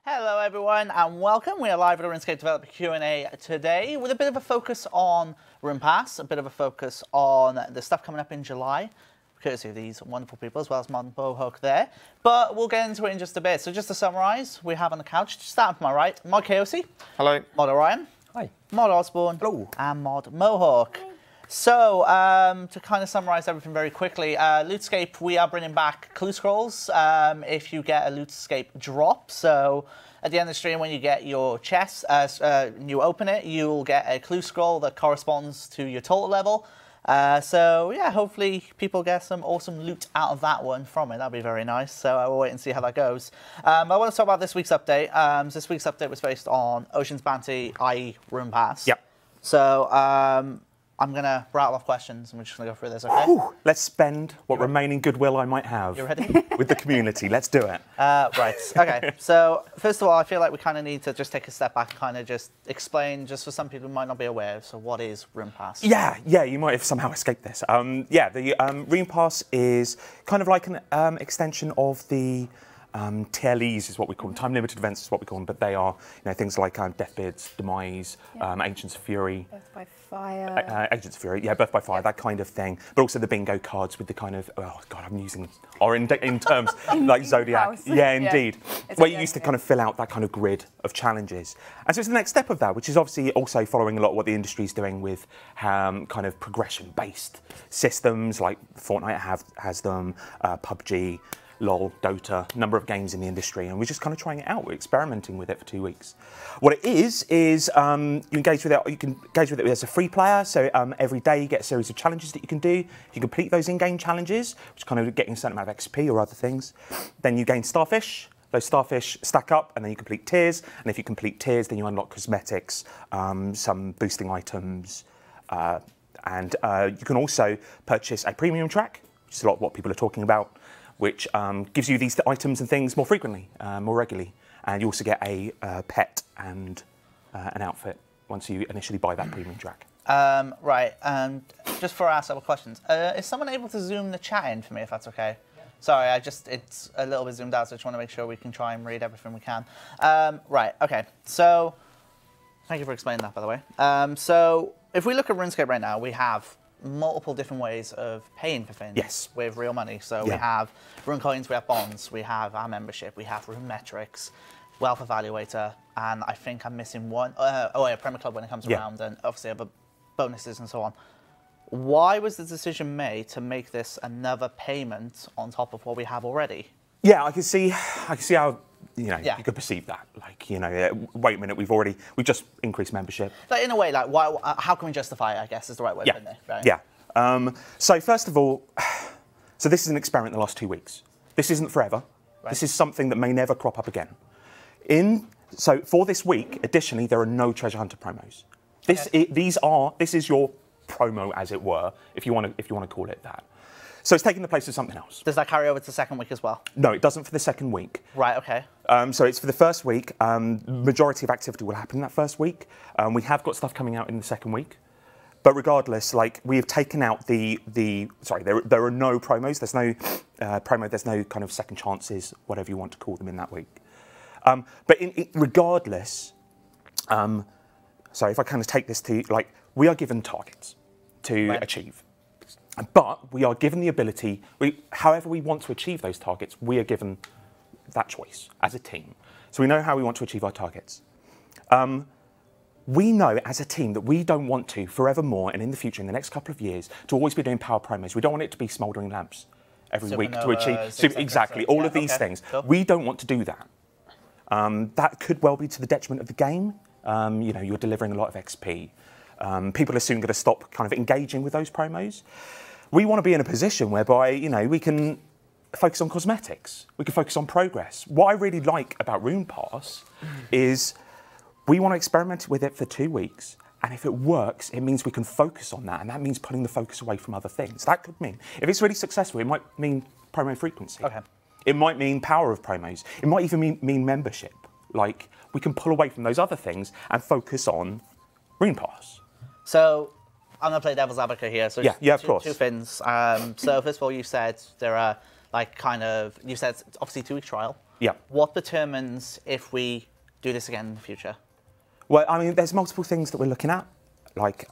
Hello everyone and welcome. We are live at the RuneScape Developer Q&A today with a bit of a focus on RunePass, a bit of a focus on the stuff coming up in July, courtesy of these wonderful people as well as Mod Mohawk there. But we'll get into it in just a bit. So just to summarise, we have on the couch, just start to my right, Mod Chaosy. Hello. Mod Orion. Hi. Mod Osborne. Hello. And Mod Mohawk. Hi. So, to kind of summarise everything very quickly, RuneScape, we are bringing back clue scrolls if you get a RuneScape drop. So, at the end of the stream, when you get your chest, you open it, you'll get a clue scroll that corresponds to your total level. So, yeah, hopefully people get some awesome loot out of that one from it. That'd be very nice. So, I will wait and see how that goes. I want to talk about this week's update. So this week's update was based on Ocean's Bounty, i.e. RunePass. Yep. So, I'm going to rattle off questions and we're just going to go through this, okay? Ooh, let's spend what remaining goodwill I might have. You ready? With the community. Let's do it. Right. Okay. So, first of all, I feel like we kind of need to just take a step back and kind of just explain, just for some people who might not be aware, so what is RunePass? Yeah, you might have somehow escaped this. The RunePass is kind of like an extension of the TLEs is what we call them, time-limited events is what we call them, but they are things like Deathbeard's Demise, Agents of Fury. Birth by Fire. Agents of Fury, yeah, Birth by Fire, that kind of thing. But also the bingo cards with the kind of, oh God, I'm using, or in terms like Zodiac. Yeah, indeed. Where you used to kind of fill out that kind of grid of challenges. And so it's the next step of that, which is obviously also following a lot of what the industry is doing with kind of progression-based systems, like Fortnite has them, PUBG, LOL, Dota, number of games in the industry, and we're just kind of trying it out. We're experimenting with it for 2 weeks. What it is you engage with it. You can engage with it as a free player. So every day you get a series of challenges that you can do. If you complete those in-game challenges, which kind of getting a certain amount of XP or other things, then you gain starfish. Those starfish stack up, and then you complete tiers. And if you complete tiers, then you unlock cosmetics, some boosting items, and you can also purchase a premium track, which is a lot of what people are talking about, which gives you these items and things more frequently, more regularly. And you also get a pet and an outfit once you initially buy that premium track. Right, and just for our several questions, is someone able to zoom the chat in for me, if that's okay? Yeah. Sorry, it's a little bit zoomed out, so I just want to make sure we can try and read everything we can. Right, okay, so thank you for explaining that, by the way. So if we look at RuneScape right now, we have multiple different ways of paying for things with real money. So we have Rune Coins, we have bonds, we have our membership, we have Rune Metrics, Wealth Evaluator, and I think I'm missing one. Premier Club when it comes around, and obviously other bonuses and so on. Why was the decision made to make this another payment on top of what we have already? Yeah, I can see how you could perceive that. Like, wait a minute, we've just increased membership. Like, in a way, like, why? How can we justify it, I guess, is the right word, isn't it? Right? Yeah. So first of all, so this is an experiment in the last 2 weeks. This isn't forever. Right. This is something that may never crop up again. So for this week, additionally, there are no treasure hunter promos. This is your promo, as it were, if you want to call it that. So it's taking the place of something else. Does that carry over to the second week as well? No, it doesn't for the second week. Right, okay. So it's for the first week. Majority of activity will happen in that first week. We have got stuff coming out in the second week. But regardless, like, we have taken out there are no promos. There's no promo, there's no kind of second chances, whatever you want to call them in that week. But regardless, so if I kind of take this to, like, we are given targets to achieve. But we are given the ability, however we want to achieve those targets, we are given that choice as a team. So we know how we want to achieve our targets. We know as a team that we don't want to, forevermore and in the future, in the next couple of years, to always be doing power promos. We don't want it to be smouldering lamps every week to achieve exactly all of these things. Cool. We don't want to do that. That could well be to the detriment of the game. You're delivering a lot of XP. People are soon going to stop kind of engaging with those promos. We want to be in a position whereby, we can focus on cosmetics. We can focus on progress. What I really like about RunePass is we want to experiment with it for 2 weeks. And if it works, it means we can focus on that. And that means putting the focus away from other things. That could mean, if it's really successful, it might mean promo frequency. Okay. It might mean power of promos. It might even mean membership. Like, we can pull away from those other things and focus on RunePass. So I'm going to play devil's advocate here. So of course. Two things. So first of all, you said there are you said it's obviously 2 week trial. Yeah. What determines if we do this again in the future? Well, I mean, there's multiple things that we're looking at. Like,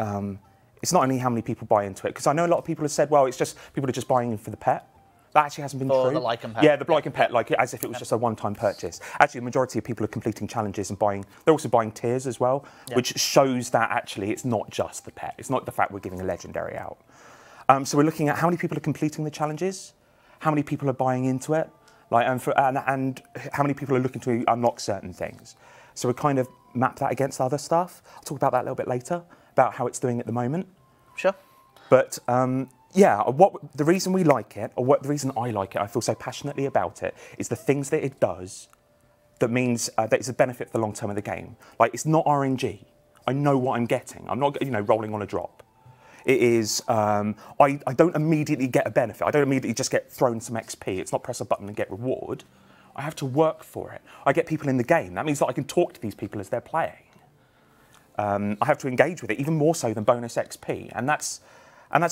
it's not only how many people buy into it, because I know a lot of people have said, well, it's just people are just buying in for the pet. That actually hasn't been true. For the like and pet. Yeah, the like and pet, like as if it was just a one-time purchase. Actually, the majority of people are completing challenges and buying. They're also buying tiers as well, which shows that actually it's not just the pet. It's not the fact we're giving a legendary out. So we're looking at how many people are completing the challenges, how many people are buying into it, like, and how many people are looking to unlock certain things. So we kind of map that against other stuff. I'll talk about that a little bit later, about how it's doing at the moment. Sure. But yeah, the reason we like it, or the reason I like it, I feel so passionately about it, is the things that it does that means that it's a benefit for the long term of the game. Like, it's not RNG. I know what I'm getting. I'm not, rolling on a drop. It is, I don't immediately get a benefit. I don't immediately just get thrown some XP. It's not press a button and get reward. I have to work for it. I get people in the game. That means that I can talk to these people as they're playing. I have to engage with it, even more so than bonus XP. And that's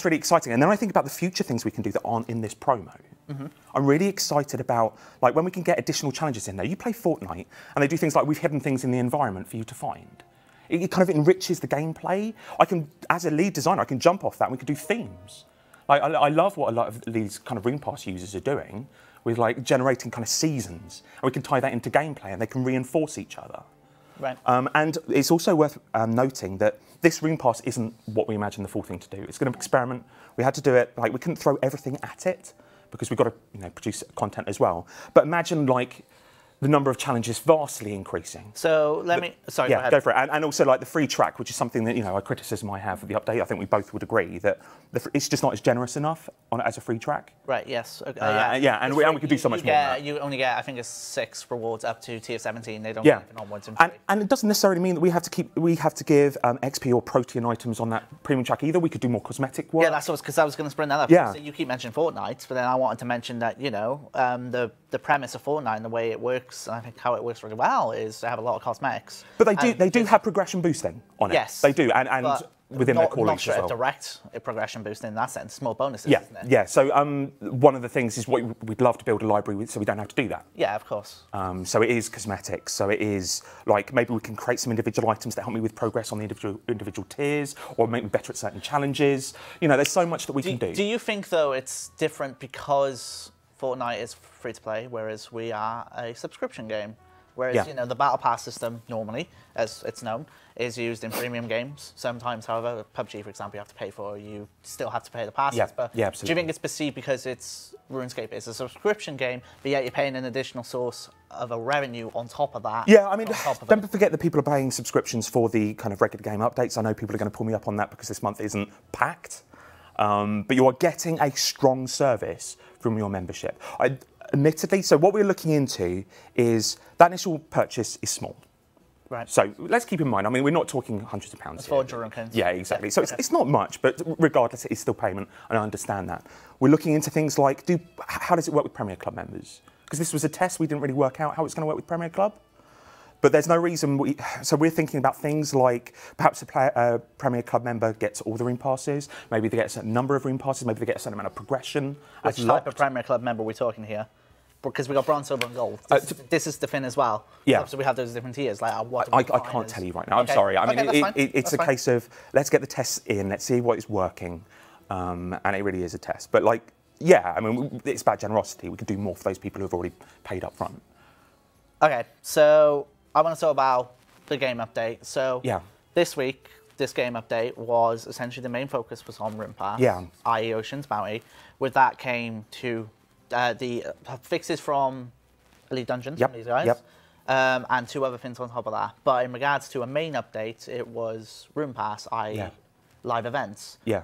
really exciting. And then I think about the future things we can do that aren't in this promo. I'm really excited about, like, when we can get additional challenges in there. You play Fortnite, and they do things like we've hidden things in the environment for you to find. It kind of enriches the gameplay. I can, as a lead designer, I can jump off that and we could do themes. Like, I love what a lot of these kind of RunePass users are doing with, like, generating kind of seasons. And we can tie that into gameplay and they can reinforce each other. Right. And it's also worth noting that this RunePass isn't what we imagine the full thing to do. It's going to experiment. We had to do it, like, we couldn't throw everything at it because we've got to, produce content as well. But imagine, like, the number of challenges vastly increasing. So let me, sorry, yeah, go for it. And also, like, the free track, which is something that, a criticism I have of the update. I think we both would agree that it's just not as generous enough as a free track. Right, yes. Okay, yeah, and we could do so much more than that. You only get, I think it's 6 rewards up to tier 17. They don't get anything onwards. And it doesn't necessarily mean that we have to give XP or protean items on that premium track either. We could do more cosmetic work. Yeah, that's what, because I was going to sprint that up. Yeah. So you keep mentioning Fortnite, but then I wanted to mention that, the premise of Fortnite and the way it works, and I think how it works really well, is they have a lot of cosmetics. But they do have progression boosting on it. Yes. They do, and within their core not leagues as well. Not direct progression boost in that sense, small bonuses, yeah, isn't it? Yeah, so one of the things is we'd love to build a library so we don't have to do that. Yeah, of course. So it is cosmetics, so it is, like, maybe we can create some individual items that help me with progress on the individual tiers, or make me better at certain challenges. There's so much that we can do. Do you think, though, it's different because Fortnite is free to play, whereas we are a subscription game? Whereas, the Battle Pass system normally, as it's known, is used in premium games. Sometimes, however, PUBG, for example, you have to pay for, you still have to pay the passes. Yeah, but absolutely. Do you think it's perceived because RuneScape is a subscription game, but yet you're paying an additional source of a revenue on top of that? Yeah, I mean, don't forget that people are paying subscriptions for the kind of regular game updates. I know people are going to pull me up on that because this month isn't packed. But you are getting a strong service from your membership. Admittedly, so what we're looking into is that initial purchase is small. Right. So let's keep in mind, I mean, we're not talking hundreds of pounds. It's for Drunkins. Yeah, exactly. So it's not much, but regardless, it is still payment, and I understand that. We're looking into things like, how does it work with Premier Club members? Because this was a test, we didn't really work out how it's going to work with Premier Club. But there's no reason, so we're thinking about things like perhaps a Premier Club member gets all the Rune passes, maybe they get a certain number of Rune passes, maybe they get a certain amount of progression. Which type of Premier Club member are we talking here? Because we got bronze, silver, and gold. This is the fin as well. Yeah. So we have those different tiers. Like, I can't tell you right now. I'm sorry. I mean, it's a case of let's get the tests in, let's see what is working, and it really is a test. But, like, yeah, I mean, it's about generosity. We could do more for those people who have already paid up front. Okay, so I want to talk about the game update. So this week, this game update was essentially the main focus was on RunePass, i.e. Ocean's Bounty. With that came to the fixes from Elite Dungeons from these guys, and 2 other things on top of that. But in regards to a main update, it was RunePass, i.e. live events. Yeah.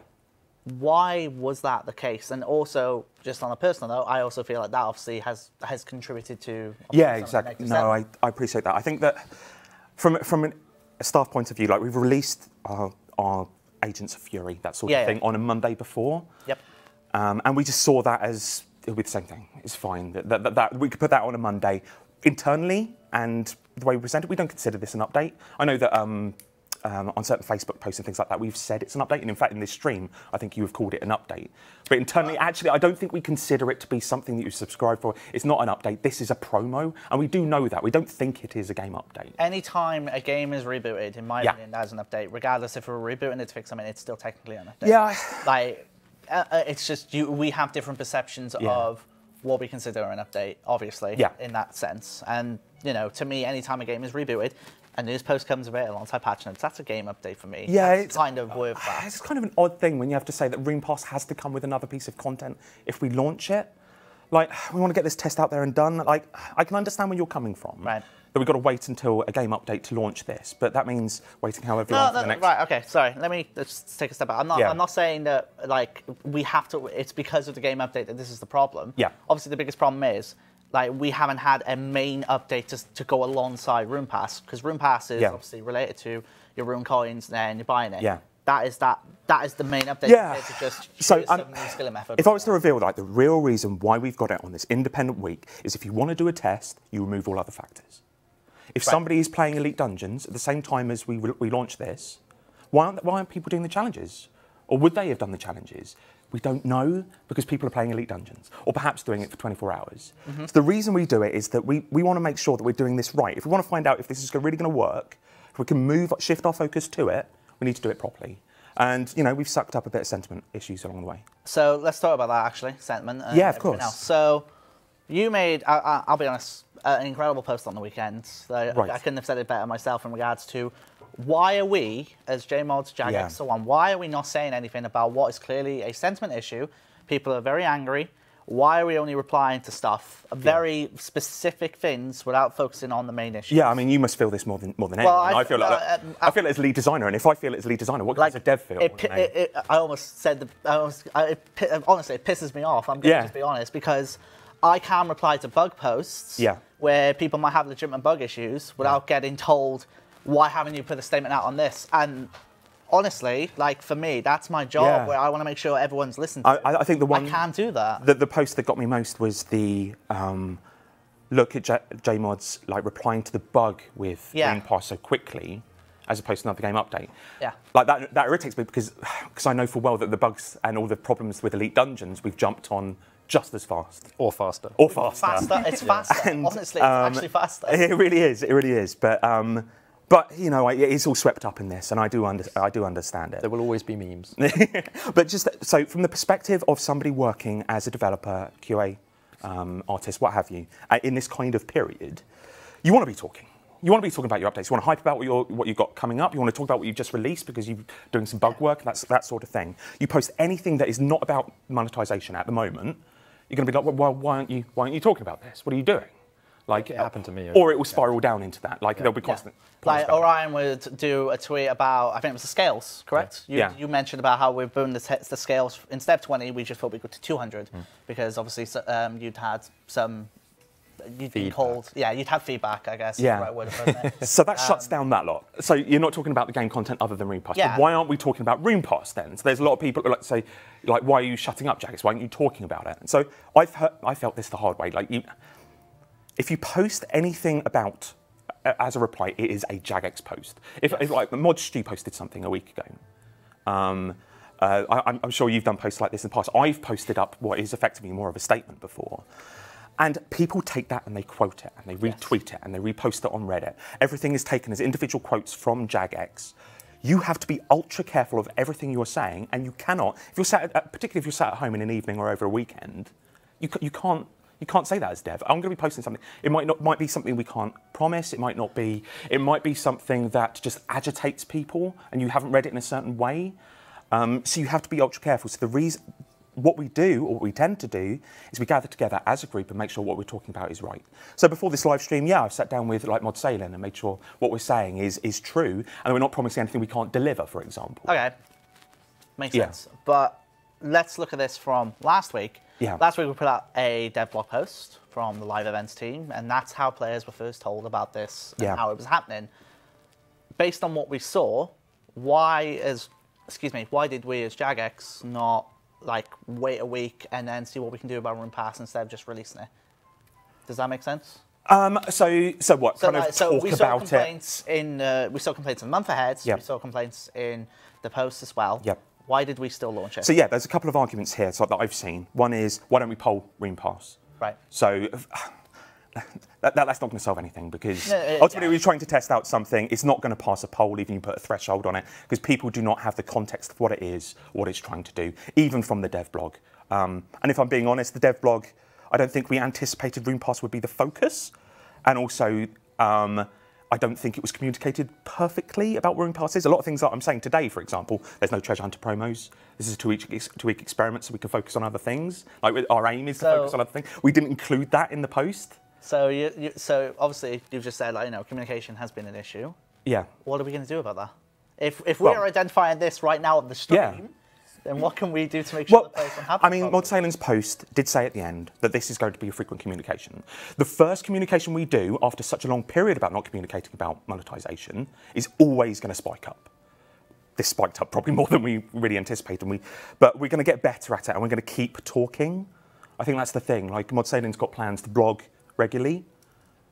Why was that the case? And also, just on a personal note, I also feel like that obviously has contributed to... Yeah, exactly. No, I appreciate that. I think that from a staff point of view, like, we've released our Agents of Fury, that sort of thing, on a Monday before. Yep. And we just saw that as... It'll be the same thing. It's fine. That we could put that on a Monday. Internally, and the way we present it, we don't consider this an update. I know that on certain Facebook posts and things like that, we've said it's an update. And in fact, in this stream, I think you have called it an update. But internally, actually, I don't think we consider it to be something that you subscribe for. It's not an update. This is a promo. And we do know that. We don't think it is a game update. Anytime a game is rebooted, in my opinion, that is an update. Regardless if we're rebooting it to fix something, it's still technically an update. Yeah. Like, it's just we have different perceptions of what we consider an update, obviously, in that sense. And, you know, to me, anytime a game is rebooted, a news post comes of it alongside patch notes, that's a game update for me. Yeah, it's kind of worth that. It's kind of an odd thing when you have to say that RunePass has to come with another piece of content if we launch it. Like, we want to get this test out there and done. Like, I can understand where you're coming from. Right. That we've got to wait until a game update to launch this, but that means waiting however long for the next... Right, okay, sorry. Let's take a step back. I'm not saying that, like, we have to... It's because of the game update that this is the problem. Yeah. Obviously, the biggest problem is, like, we haven't had a main update to go alongside RunePass, because RunePass is obviously related to your Rune coins and you're buying it. Yeah. That is the main update. Yeah. To just so some new skill method. If I was to reveal, like, the real reason why we've got it on this independent week is if you want to do a test, you remove all other factors. If somebody is playing Elite Dungeons at the same time as we launch this, why aren't people doing the challenges? Or would they have done the challenges? We don't know, because people are playing Elite Dungeons, or perhaps doing it for 24 hours. So the reason we do it is that we want to make sure that we're doing this right. If we want to find out if this is really going to work, if we can shift our focus to it, we need to do it properly. And, you know, we've sucked up a bit of sentiment issues along the way. So let's talk about that, actually, sentiment. And yeah, of course. Else. So you made, I'll be honest, an incredible post on the weekend. I couldn't have said it better myself in regards to why are we, as JMods, Jagex, so on, why are we not saying anything about what is clearly a sentiment issue? People are very angry. Why are we only replying to stuff, very specific things, without focusing on the main issue? Yeah, I mean, you must feel this more than anyone. I feel it as lead designer, and if I feel it as lead designer, what does a dev feel? I almost said, honestly, it pisses me off. I'm going to just be honest, because I can reply to bug posts where people might have legitimate bug issues without getting told, why haven't you put a statement out on this? And honestly, like, for me, that's my job, where I want to make sure everyone's listening to I think the one... I can do that. The post that got me most was the look at JMods, like, replying to the bug with RunePass so quickly, as opposed to another game update. Yeah. Like, that irritates me, because I know full well that the bugs and all the problems with Elite Dungeons, we've jumped on just as fast. Or faster. Or faster. It's faster. And, honestly, it's actually faster. It really is. It really is. But you know, it's all swept up in this, and I do understand it. There will always be memes. But just so, from the perspective of somebody working as a developer, QA, artist, what have you, in this kind of period, you want to be talking. You want to be talking about your updates. You want to hype about what you've got coming up. You want to talk about what you've just released because you're doing some bug work, that sort of thing. You post anything that is not about monetization at the moment, you're going to be like, well, why aren't you talking about this? What are you doing? Like, it happened to me. Or it will spiral down into that. Like, there'll be constant. Like, Orion would do a tweet about, I think it was the scales, correct? You mentioned about how we've boomed the scales. In step 20, we just thought we'd go to 200 because obviously you'd had some, you'd been called, you'd had feedback, I guess. Yeah. Is the right word of putting it. So that shuts down that lot. So you're not talking about the game content other than RunePass. Yeah. But why aren't we talking about RunePass then? So there's a lot of people who like say, like, why are you shutting up, Jagex? Why aren't you talking about it? And so I felt this the hard way. Like, if you post anything about, as a reply, it is a Jagex post. If like Mod Stu posted something a week ago, I'm sure you've done posts like this in the past. I've posted up what is effectively more of a statement before. And people take that and they quote it, and they retweet it, and they repost it on Reddit. Everything is taken as individual quotes from Jagex. You have to be ultra careful of everything you're saying, and you cannot, particularly if you're sat at home in an evening or over a weekend, you can't say that as dev. I'm going to be posting something. It might be something we can't promise. It might not be. It might be something that just agitates people, and you haven't read it in a certain way. So you have to be ultra careful. So what we do, or what we tend to do, is we gather together as a group and make sure what we're talking about is right. So before this live stream, I've sat down with like Mod Salen and made sure what we're saying is true, and we're not promising anything we can't deliver, for example. Okay, makes sense. But let's look at this from last week. Yeah. Last week we put out a dev blog post from the live events team, and that's how players were first told about this and how it was happening. Based on what we saw, why did we as Jagex not like wait a week and then see what we can do about RunePass instead of just releasing it? Does that make sense? So what? So, kind of so talk we saw about complaints we saw complaints a month ahead. Yep. We saw complaints in the post as well. Yep. Why did we still launch it? So yeah, there's a couple of arguments here that I've seen. One is, why don't we poll RunePass? Right. So that's not going to solve anything, because No, ultimately we're trying to test out something. It's not going to pass a poll even if you put a threshold on it, because people do not have the context of what it is, what it's trying to do, even from the dev blog. And if I'm being honest, the dev blog, I don't think we anticipated RunePass would be the focus. And also, I don't think it was communicated perfectly about where RunePass is. A lot of things that I'm saying today, for example, there's no treasure hunter promos. This is a two-week experiment, so we can focus on other things. Like our aim is to focus on other things. We didn't include that in the post. So so obviously you've just said, like, communication has been an issue. Yeah. What are we going to do about that? If we are identifying this right now on the stream, then what can we do to make sure the players don't have I mean, Mod Salem's post did say at the end that this is going to be a frequent communication. The first communication we do after such a long period about not communicating about monetization is always going to spike up. This spiked up probably more than we really anticipated, but we're going to get better at it, and we're going to keep talking. I think that's the thing. Like, Mod Salem's got plans to blog regularly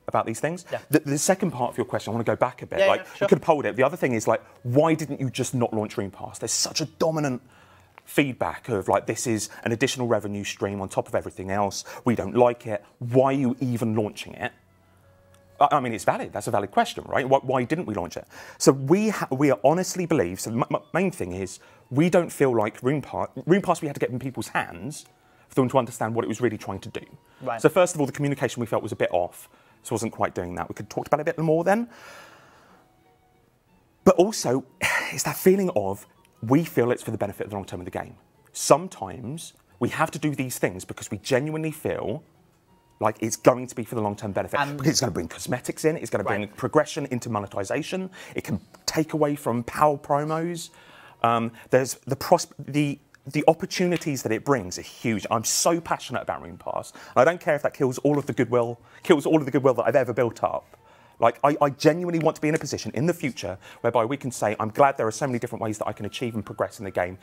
about these things. Yeah. The second part of your question, I want to go back a bit. Sure. You could have polled it. The other thing is, like, why didn't you just not launch RunePass? There's such a dominant feedback of, like, this is an additional revenue stream on top of everything else. We don't like it. Why are you even launching it? I mean, it's valid. That's a valid question, right? Why didn't we launch it? So we honestly believe, so the main thing is, we don't feel like RunePass we had to get in people's hands for them to understand what it was really trying to do. Right. So first of all, the communication we felt was a bit off, so wasn't quite doing that. We could have talked about it a bit more then. But also, it's that feeling of, we feel it's for the benefit of the long term of the game. Sometimes we have to do these things because we genuinely feel like it's going to be for the long term benefit. Because it's going to bring cosmetics in, it's going to bring progression into monetization, it can take away from PAL promos. There's the opportunities that it brings are huge. I'm so passionate about RunePass. I don't care if that kills all of the goodwill that I've ever built up. Like, I genuinely want to be in a position in the future whereby we can say, I'm glad there are so many different ways that I can achieve and progress in the game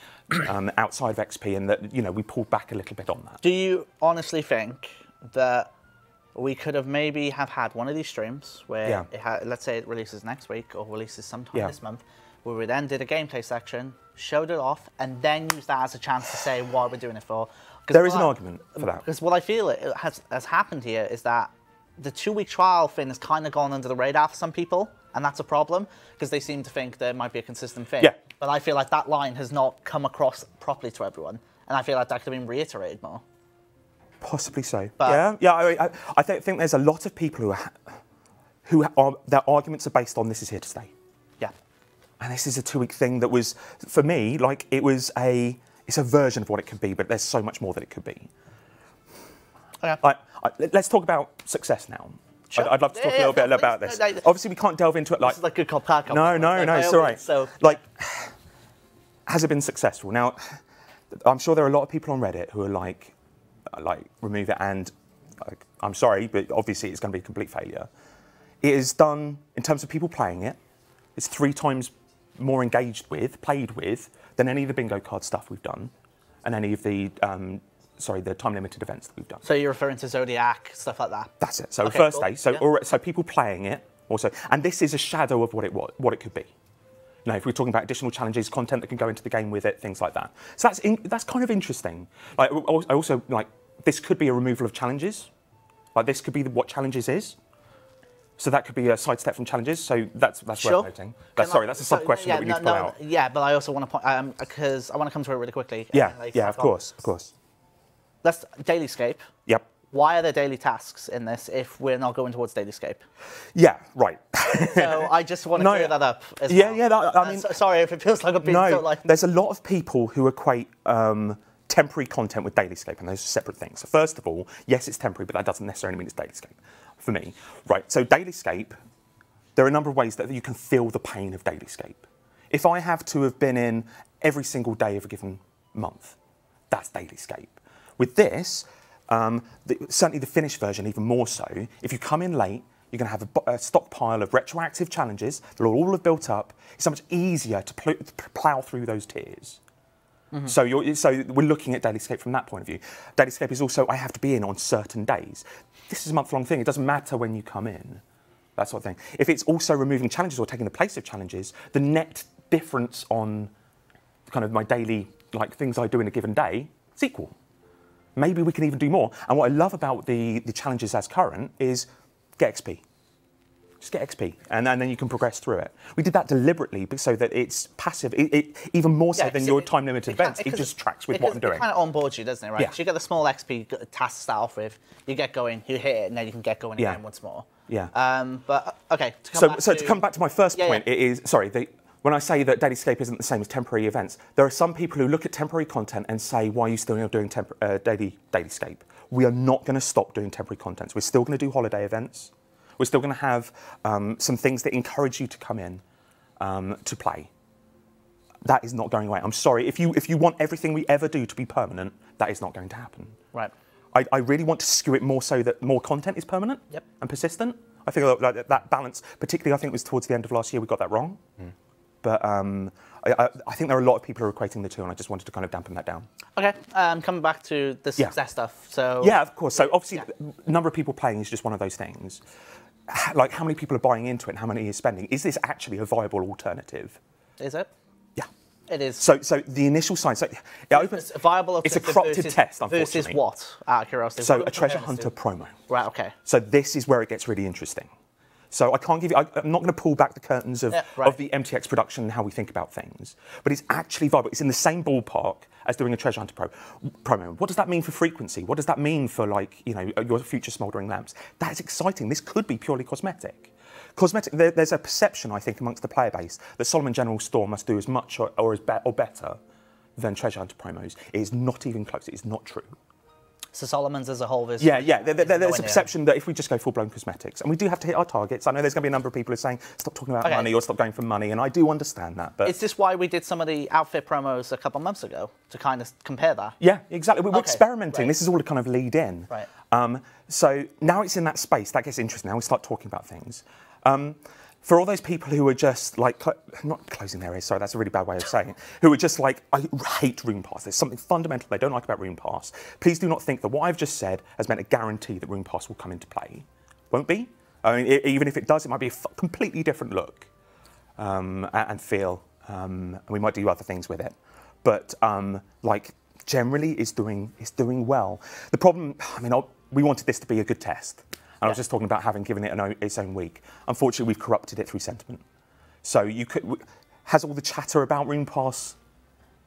outside of XP, and that, we pulled back a little bit on that. Do you honestly think that we could have maybe have had one of these streams where, let's say it releases next week or releases sometime this month, where we then did a gameplay section, showed it off, and then used that as a chance to say what we're doing it for? There is an argument for that. Because what I feel has happened here is that the 2-week trial thing has kind of gone under the radar for some people, and that's a problem, because they seem to think there might be a consistent thing. Yeah. But I feel like that line has not come across properly to everyone, and I feel like that could have been reiterated more. Possibly so. But I think there's a lot of people who are their arguments are based on this is here to stay. Yeah. And this is a 2-week thing that was, for me, like, it's a version of what it could be, but there's so much more that it could be. Okay. Let's talk about success now. Sure. I'd love to talk a little bit about this. Obviously, we can't delve into it like... This is like good cop, bad cop. No, it's all right. So, like, has it been successful? Now, I'm sure there are a lot of people on Reddit who are like remove it, and I'm sorry, but obviously it's going to be a complete failure. It is done, in terms of people playing it, it's 3 times more played with, than any of the bingo card stuff we've done, and any of the the time-limited events that we've done. So you're referring to Zodiac, stuff like that? That's it. So okay, first cool. day, so people playing it also, and this is a shadow of what it could be. If we're talking about additional challenges, content that can go into the game with it, things like that. So that's kind of interesting. Like, I also, like, this could be a removal of challenges. Like, this could be what challenges is. So that could be a sidestep from challenges. So that's worth noting. That's a sub question that we need to pull out. Yeah, but I also want to point, because I want to come to it really quickly. Yeah, of course. That's Dailyscape. Yep. Why are there daily tasks in this if we're not going towards Dailyscape? Yeah, right. So I just want to clear that up as well. I mean... sorry if it feels like I'm being so like... There's a lot of people who equate temporary content with Dailyscape, and those are separate things. So first of all, yes, it's temporary, but that doesn't necessarily mean it's Dailyscape for me. Right, so Dailyscape, there are a number of ways that you can feel the pain of Dailyscape. If I have to have been in every single day of a given month, that's Dailyscape. With this, certainly the finished version, even more so, if you come in late, you're going to have a stockpile of retroactive challenges that will all have built up. It's so much easier to plough through those tiers. So we're looking at Dailyscape from that point of view. Dailyscape is also, I have to be in on certain days. This is a month-long thing. It doesn't matter when you come in, that sort of thing. If it's also removing challenges or taking the place of challenges, the net difference on kind of my daily, like things I do in a given day, is equal. Maybe we can even do more. And what I love about the challenges as current is get XP. Just get XP, and then you can progress through it. We did that deliberately so that it's passive, even more so than your time-limited events. It just tracks with what I'm doing. It kind of onboards you, doesn't it, right? Yeah. So you get the small XP tasks to start off with, you get going, you hit it, and then you can get going again once more. Yeah. But, okay, to come back to my first point, it is, when I say that Dailyscape isn't the same as temporary events, there are some people who look at temporary content and say, why are you still doing Dailyscape? We are not going to stop doing temporary content. We're still going to do holiday events. We're still going to have some things that encourage you to come in to play. That is not going away. I'm sorry. If you want everything we ever do to be permanent, that is not going to happen. Right. I really want to skew it more so that more content is permanent and persistent. I think that balance, particularly I think it was towards the end of last year, we got that wrong. But I think there are a lot of people who are equating the two, and I just wanted to kind of dampen that down. Okay, coming back to the success stuff. So yeah, of course. So obviously, the number of people playing is just one of those things. Like how many people are buying into it and how many are spending? Is this actually a viable alternative? Is it? Yeah. It is. So the initial sign, it opens, it's a viable it's a corrupted test, unfortunately. Versus what, out of curiosity? So a treasure hunter promo. Right, okay. So this is where it gets really interesting. So I can't give you, I'm not going to pull back the curtains of the MTX production and how we think about things, but it's actually viable. It's in the same ballpark as doing a treasure hunter promo. What does that mean for frequency? What does that mean for, like, you know, your future smouldering lamps? That is exciting. This could be purely cosmetic. There's a perception, I think, amongst the player base that Solomon General Store must do as much or better than treasure hunter promos. It is not even close. It is not true. So Solomon's as a whole is... Yeah. There's a perception that if we just go full-blown cosmetics, and we do have to hit our targets. I know there's going to be a number of people who are saying, stop talking about money or stop going for money, and I do understand that. But is this why we did some of the outfit promos a couple of months ago, to kind of compare that? Yeah, exactly. We're experimenting. This is all to kind of lead in. Right. So now it's in that space. That gets interesting. Now we start talking about things. For all those people who are just like, not closing their ears, sorry, that's a really bad way of saying it, who are just like, I hate RunePass. There's something fundamental they don't like about RunePass. Please do not think that what I've just said has meant a guarantee that RunePass will come into play. Won't be. I mean, even if it does, it might be a completely different look and feel, and we might do other things with it. But like, generally, it's doing well. The problem, I mean, we wanted this to be a good test. And I was just talking about having given it its own week. Unfortunately, we've corrupted it through sentiment. So has all the chatter about RunePass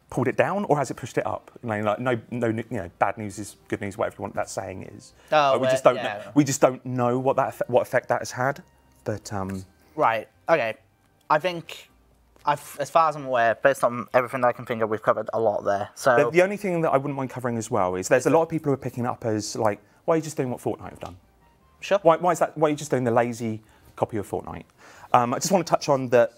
pulled it down, or has it pushed it up? You know, bad news is good news, whatever you want that saying is. We just don't know. We just don't know what effect that has had. But right. Okay. I think, as far as I'm aware, based on everything that I can think of, we've covered a lot there. So the only thing that I wouldn't mind covering as well is there's a lot of people who are picking up as like, why are you just doing what Fortnite have done? Sure. Why is that? Why are you just doing the lazy copy of Fortnite? I just want to touch on that.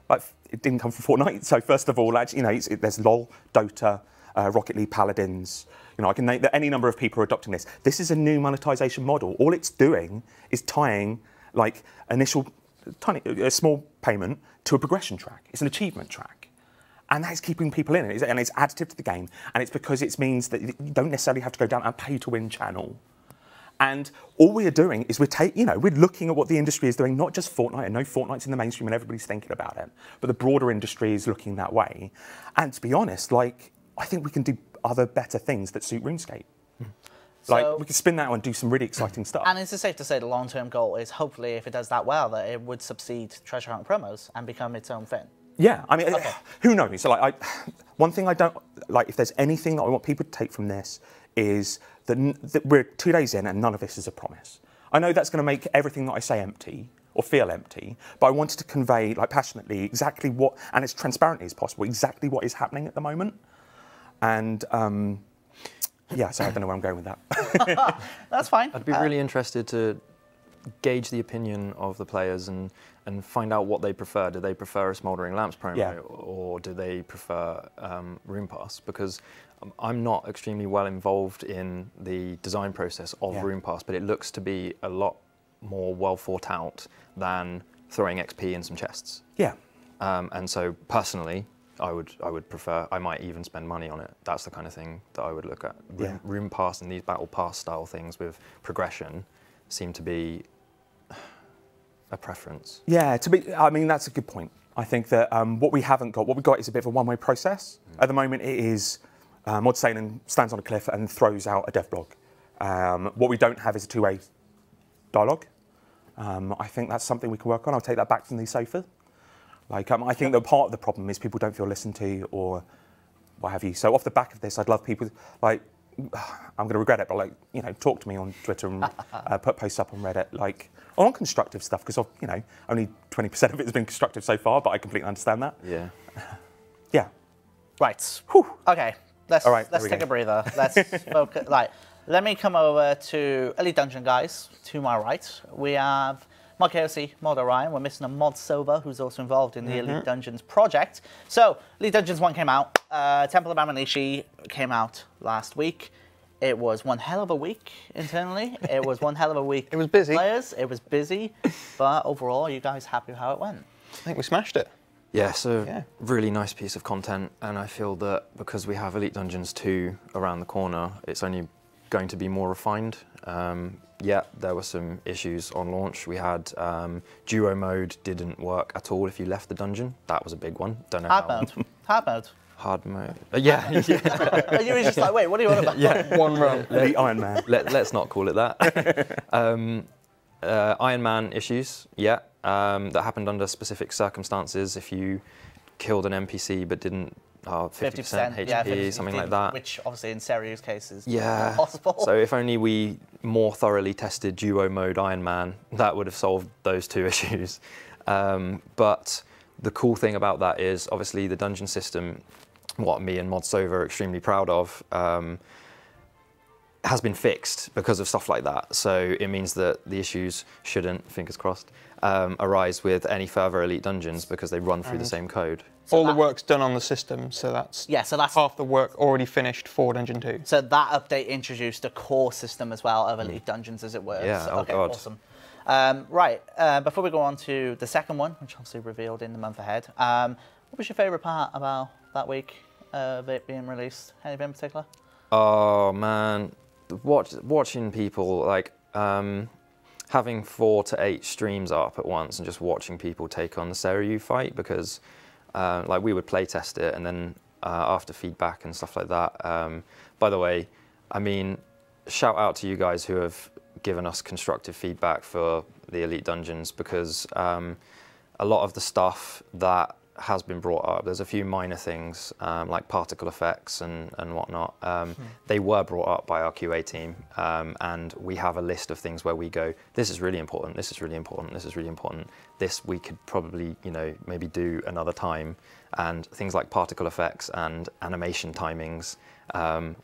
Like, it didn't come from Fortnite. So first of all, actually, you know, there's LoL, Dota, Rocket League, Paladins. You know, I can name any number of people are adopting this. This is a new monetization model. All it's doing is tying like a small payment to a progression track. It's an achievement track. And that is keeping people in it, and it's additive to the game. And it's because it means that you don't necessarily have to go down a pay-to-win channel. And all we are doing is we're looking at what the industry is doing, not just Fortnite. I know Fortnite's in the mainstream and everybody's thinking about it, but the broader industry is looking that way. And to be honest, like, I think we can do other better things that suit RuneScape. Like, we can spin that out and do some really exciting stuff. And is it safe to say the long-term goal is hopefully, if it does that well, that it would succeed Treasure Hunt promos and become its own thing? Yeah, I mean, who knows? So, like, one thing I don't like, if there's anything that I want people to take from this, is that we're 2 days in and none of this is a promise. I know that's going to make everything that I say empty or feel empty, but I wanted to convey, like, passionately exactly what, and as transparently as possible, exactly what is happening at the moment. And yeah, so I don't know where I'm going with that. That's fine. I'd be really interested to gauge the opinion of the players and find out what they prefer. Do they prefer a Smouldering Lamps promo, or do they prefer RunePass? Because I'm not extremely well involved in the design process of RunePass, but it looks to be a lot more well thought out than throwing XP in some chests. Yeah. And so personally, I would prefer. I might even spend money on it. That's the kind of thing that I would look at. Room pass and these battle pass style things with progression seem to be a preference. Yeah, I mean, that's a good point. I think that what we've got is a bit of a one-way process. At the moment, it is Mod Satan stands on a cliff and throws out a dev blog. What we don't have is a two-way dialogue. I think that's something we can work on. I'll take that back from the sofa. Like, I think that part of the problem is people don't feel listened to or what have you. So off the back of this, I'd love people, like, I'm going to regret it, but, like, you know, talk to me on Twitter and put posts up on Reddit, like, on constructive stuff, because, you know, only 20% of it has been constructive so far, but I completely understand that. Yeah. Yeah. Right. Whew. Okay. Let's take a breather. Let's focus. Like, let me come over to Elite Dungeon, guys. To my right, we have Mod KOC, Mod Orion. We're missing a Mod Silver, who's also involved in the Elite Dungeons project. So, Elite Dungeons 1 came out. Temple of Amanishi came out last week. It was one hell of a week internally. It was one hell of a week. It was busy. Players. It was busy. But overall, are you guys happy with how it went? I think we smashed it. Yeah, so really nice piece of content. And I feel that because we have Elite Dungeons 2 around the corner, it's only going to be more refined. Yeah, there were some issues on launch. We had duo mode didn't work at all if you left the dungeon. That was a big one. Don't know Hard mode. Hard mode. Hard mode. Yeah. You were just like, wait, what are you on about? Yeah. One run. The Iron Man. Let's not call it that. Iron Man issues, yeah. That happened under specific circumstances. If you killed an NPC but didn't 50% HP, yeah, something like that. Which obviously in Seryu's case is not possible. So if only we more thoroughly tested duo mode Iron Man, that would have solved those two issues. But the cool thing about that is obviously the dungeon system, what me and Mod Sova are extremely proud of, has been fixed because of stuff like that. So it means that the issues shouldn't, fingers crossed, arise with any further Elite Dungeons because they run through the same code. So all the work's done on the system, so that's half the work already finished for Dungeon 2. So that update introduced a core system as well of Elite Dungeons, as it were. Yeah, so, oh okay, God. Awesome. Right, before we go on to the second one, which obviously revealed in the month ahead, what was your favourite part about that week of it being released? Anything in particular? Oh, man. Watching people, like, having 4 to 8 streams up at once and just watching people take on the Seryu fight, because like we would play test it and then after feedback and stuff like that. By the way, I mean, shout out to you guys who have given us constructive feedback for the Elite Dungeons, because a lot of the stuff that has been brought up, there's a few minor things like particle effects and whatnot. They were brought up by our QA team, and we have a list of things where we go, this is really important, this is really important, this is really important. This we could probably, you know, maybe do another time. And things like particle effects and animation timings,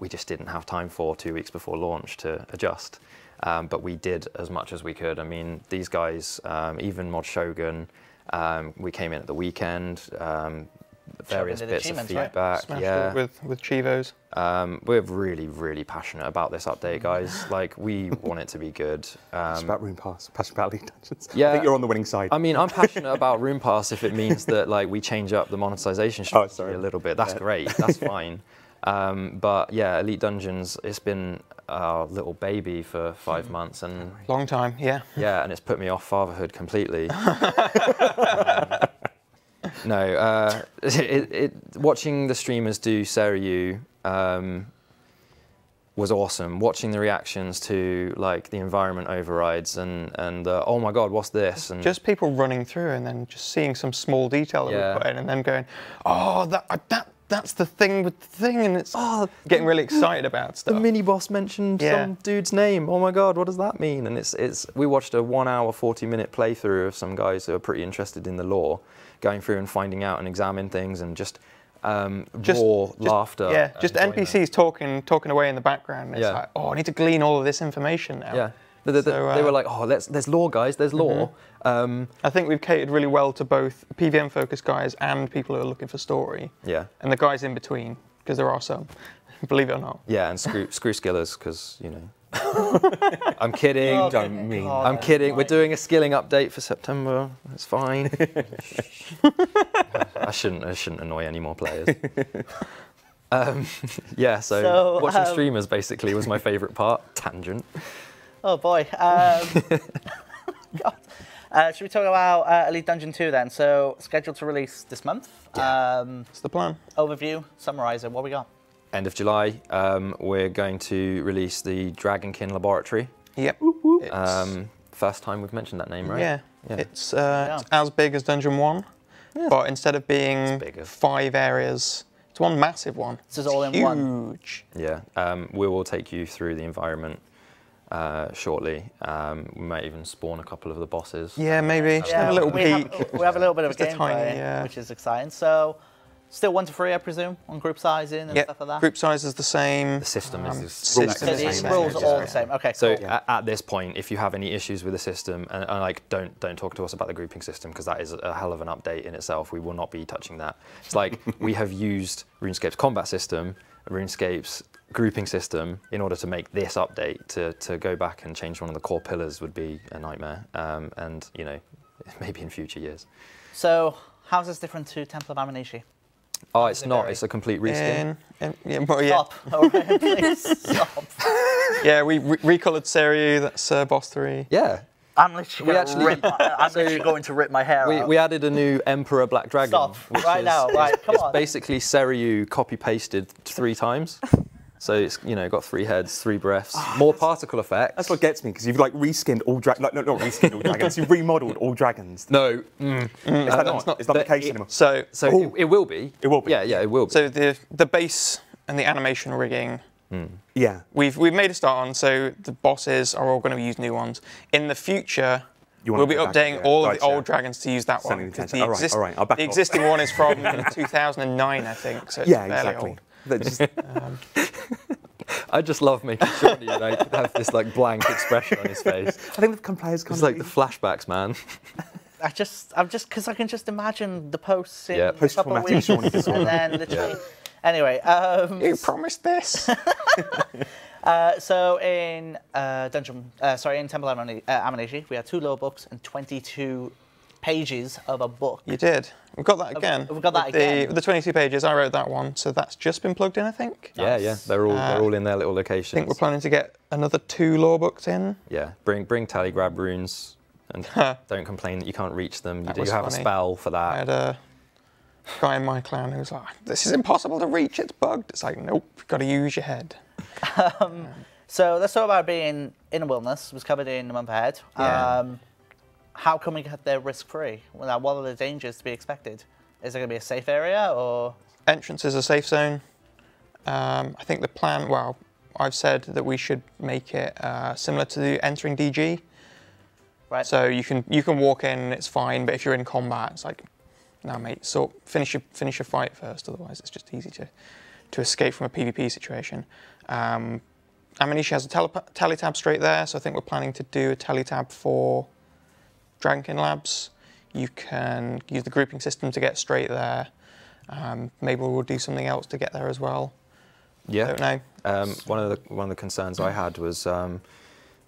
we just didn't have time for 2 weeks before launch to adjust. But we did as much as we could. I mean, these guys, even Mod Shogun, we came in at the weekend, various bits of feedback. Right? Yeah, with Chivos. We're really, really passionate about this update, guys. Like, we want it to be good. It's about Rune Pass, passionate about Elite Dungeons. Yeah, I think you're on the winning side. I mean, I'm passionate about Rune Pass if it means that, like, we change up the monetization strategy a little bit. That's great. That's fine. But yeah, Elite Dungeons, it's been our little baby for 5 months, and long time, yeah. Yeah, and it's put me off fatherhood completely. Watching the streamers do Seryu was awesome. Watching the reactions to like the environment overrides and oh my god, what's this? And just people running through and then just seeing some small detail that we put in, and then going, oh, that's the thing with the thing, and it's getting really excited about stuff. The mini boss mentioned some dude's name. Oh my god, what does that mean? And it's we watched a 1 hour 40-minute playthrough of some guys who are pretty interested in the lore, going through and finding out and examining things, and just raw laughter. Yeah, just NPCs talking away in the background. It's like, oh, I need to glean all of this information now. Yeah. They were like, oh, there's lore, guys, there's lore. I think we've catered really well to both PVM-focused guys and people who are looking for story. Yeah. And the guys in between, because there are some, believe it or not. Yeah, and screw skillers, because, you know. I'm kidding. I'm kidding. We're doing a skilling update for September. It's fine. I shouldn't annoy any more players. Yeah, so watching streamers basically was my favourite part. Tangent. Oh boy. God. Should we talk about Elite Dungeon 2 then? So scheduled to release this month. Yeah. That's the plan. Overview, summarize it. What we got? End of July, we're going to release the Dragonkin Laboratory. Yep. First time we've mentioned that name, right? Yeah. It's as big as Dungeon 1, but instead of being 5 areas, it's one massive one. This is all in one. Huge. Yeah. We will take you through the environment shortly. We might even spawn a couple of the bosses. Yeah, maybe. Just have a little peek. We have a little bit of Just gameplay, which is exciting. So, still 1 to 3, I presume, on group sizing and stuff like that? Group size is the same. The system is the same. Rules are all the same. Okay, so cool. at this point, if you have any issues with the system, and like don't talk to us about the grouping system, because that is a hell of an update in itself. We will not be touching that. It's like we have used RuneScape's combat system, RuneScape's grouping system in order to make this update. To go back and change one of the core pillars would be a nightmare, and you know, maybe in future years. So how's this different to Temple of Amanishi? Oh, it's not. It's a complete reskin. Stop. All right, please stop. Yeah, we recoloured Seryu. That's boss 3. Yeah. I'm literally going to rip my hair out. We added a new Emperor Black Dragon. Stop right now. Right, come on. It's basically Seryu copy pasted 3 times. So it's, you know, got 3 heads, 3 breaths, more particle effects. That's what gets me, because you've like reskinned all dragons. Not reskinned all dragons. You've remodeled all dragons. No, It's not the case anymore. So it will be. It will be. Yeah, it will be. So the base and the animation rigging. Yeah. We've made a start on. So the bosses are all going to use new ones. In the future, we'll be updating all of the old dragons to use that one. The existing one is from 2009, I think. So it's fairly old. I just love making sure you have this like blank expression on his face. I think the players it's like the flashbacks, man. Because I can just imagine the posts in a couple of weeks, and then literally. Anyway, you promised this. So in in Temple of Amanishi, we had 2 lore books and 22 pages of a book. You did. We've got that again. We've got that again. The 22 pages, I wrote that one, so that's just been plugged in, I think. Yeah. They're all in their little locations. I think we're planning to get another 2 lore books in. Yeah. Bring Tallygrab runes, and don't complain that you can't reach them. You do have a spell for that. I had a guy in my clan who was like, "This is impossible to reach. It's bugged." It's like, nope, you've got to use your head. So let's talk about being in a wilderness. It was covered in the month ahead. Yeah. How can we get there risk-free? What are the dangers to be expected? Is there going to be a safe area, or...? Entrance is a safe zone. I think the plan, well, I've said that we should make it similar to entering DG. Right. So you can walk in, it's fine, but if you're in combat, it's like, no, mate, so finish your fight first, otherwise it's just easy to escape from a PvP situation. Amanishi has a tally tab straight there, so I think we're planning to do a tally tab for Dragonkin Labs. You can use the grouping system to get straight there. Maybe we'll do something else to get there as well. Yeah. I don't know. One of the concerns I had was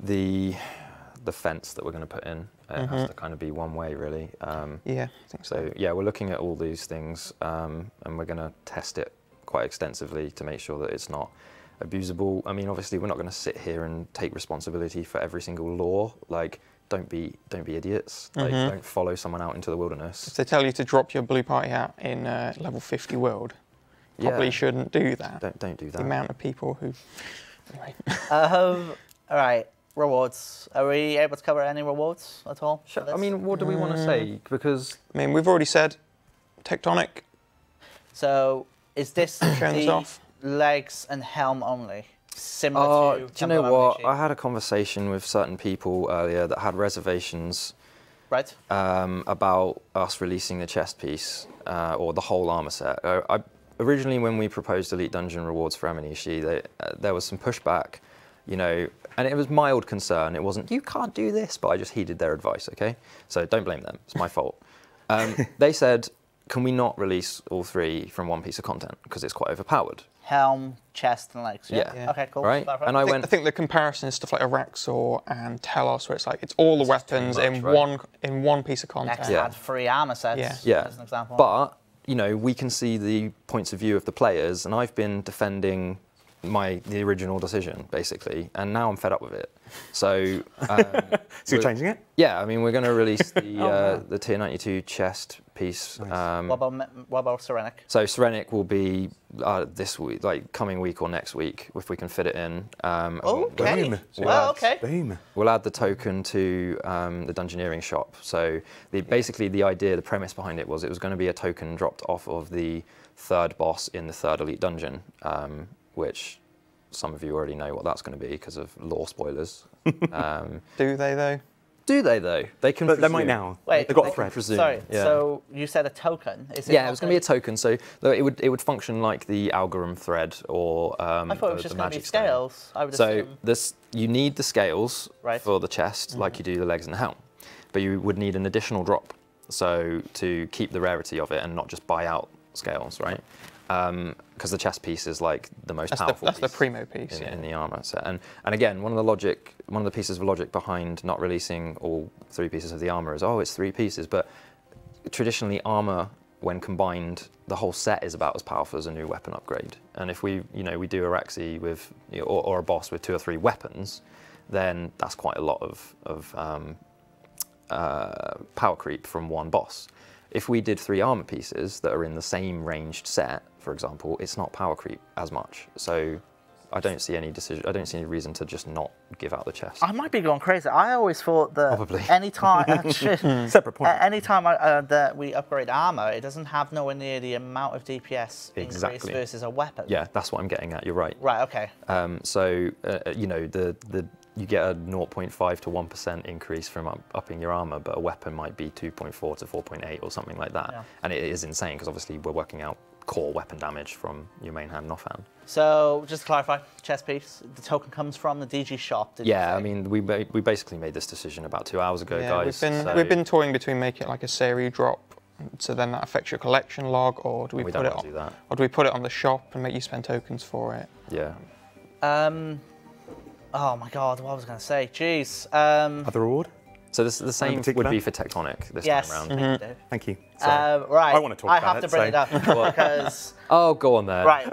the fence that we're going to put in. It has to kind of be one way, really. Yeah, I think so. Yeah, we're looking at all these things, and we're going to test it quite extensively to make sure that it's not abusable. I mean, obviously, we're not going to sit here and take responsibility for every single law. Like, don't be idiots. Like, don't follow someone out into the wilderness. If they tell you to drop your blue party hat in level 50 world, probably shouldn't do that. Don't do that. The amount of people who. Anyway. All right. Rewards. Are we able to cover any rewards at all? Sure. I mean, what do we want to say? Because I mean, we've already said tectonic. So is this the off. legs and helm only? Similar to. Do you know what? I had a conversation with certain people earlier that had reservations. Right. About us releasing the chest piece or the whole armor set. Originally, when we proposed Elite Dungeon rewards for Amanishi, there was some pushback, you know, and it was mild concern. It wasn't, you can't do this, but I just heeded their advice, okay? So don't blame them, it's my fault. They said, can we not release all 3 from one piece of content? Because it's quite overpowered. Helm, chest, and legs. Yeah. Okay, cool. Right. And I think the comparison is stuff like Araxor and Telos, where it's like it's all the weapons in one piece of content. Next had 3 armor sets. Yeah. As an example. But you know, we can see the points of view of the players, and I've been defending the original decision basically, and now I'm fed up with it. So, so you're changing it? Yeah, I mean, we're going to release the the Tier 92 chest piece. Nice. What about Serenic? So Serenic will be this week, like coming week or next week, if we can fit it in. Okay. Boom. We'll add the token to the Dungeoneering shop. So basically the idea, the premise behind it was going to be a token dropped off of the 3rd boss in the 3rd Elite Dungeon, which some of you already know what that's going to be because of lore spoilers. Do they though? Do they though? They can. But they might now. Wait, they've got a thread. Sorry. Yeah. So you said a token? Is it yeah, it was going to be a token. So it would function like the algorithm thread or I thought it was just going to be scales. I would so you need the scales for the chest, like you do the legs and the helm, but you would need an additional drop, so to keep the rarity of it and not just buy out scales, right? Because the chest piece is like the most powerful. That's the primo piece in the armor set. And again, one of the pieces of logic behind not releasing all 3 pieces of the armor is, it's 3 pieces, but traditionally armor, when combined, the whole set is about as powerful as a new weapon upgrade. And if we do a Rexy with, or a boss with 2 or 3 weapons, then that's quite a lot of power creep from one boss. If we did 3 armor pieces that are in the same ranged set, for example, it's not power creep as much. So I don't see any reason to just not give out the chest. I might be going crazy. I always thought that probably anytime separate point. Anytime that we upgrade armor, it doesn't have nowhere near the amount of DPS increase versus a weapon. Yeah, that's what I'm getting at. You're right. Right. Okay. So you get a 0.5 to 1% increase from upping your armor, but a weapon might be 2.4 to 4.8 or something like that. Yeah. And it is insane because obviously we're working out core weapon damage from your main hand and off hand. So just to clarify, chest piece, the token comes from the DG shop. Yeah, I mean, we basically made this decision about 2 hours ago, guys. We've been toying between making it like a series drop, so then that affects your collection log, or do we put it on? Or do we put it on the shop and make you spend tokens for it? Yeah. Oh my God, what was I going to say? Jeez. Other reward? So the same would be for Tectonic this time around. Yes, thank you. Right. I want to talk about it. I have to bring it up because... Oh, go on there. Right.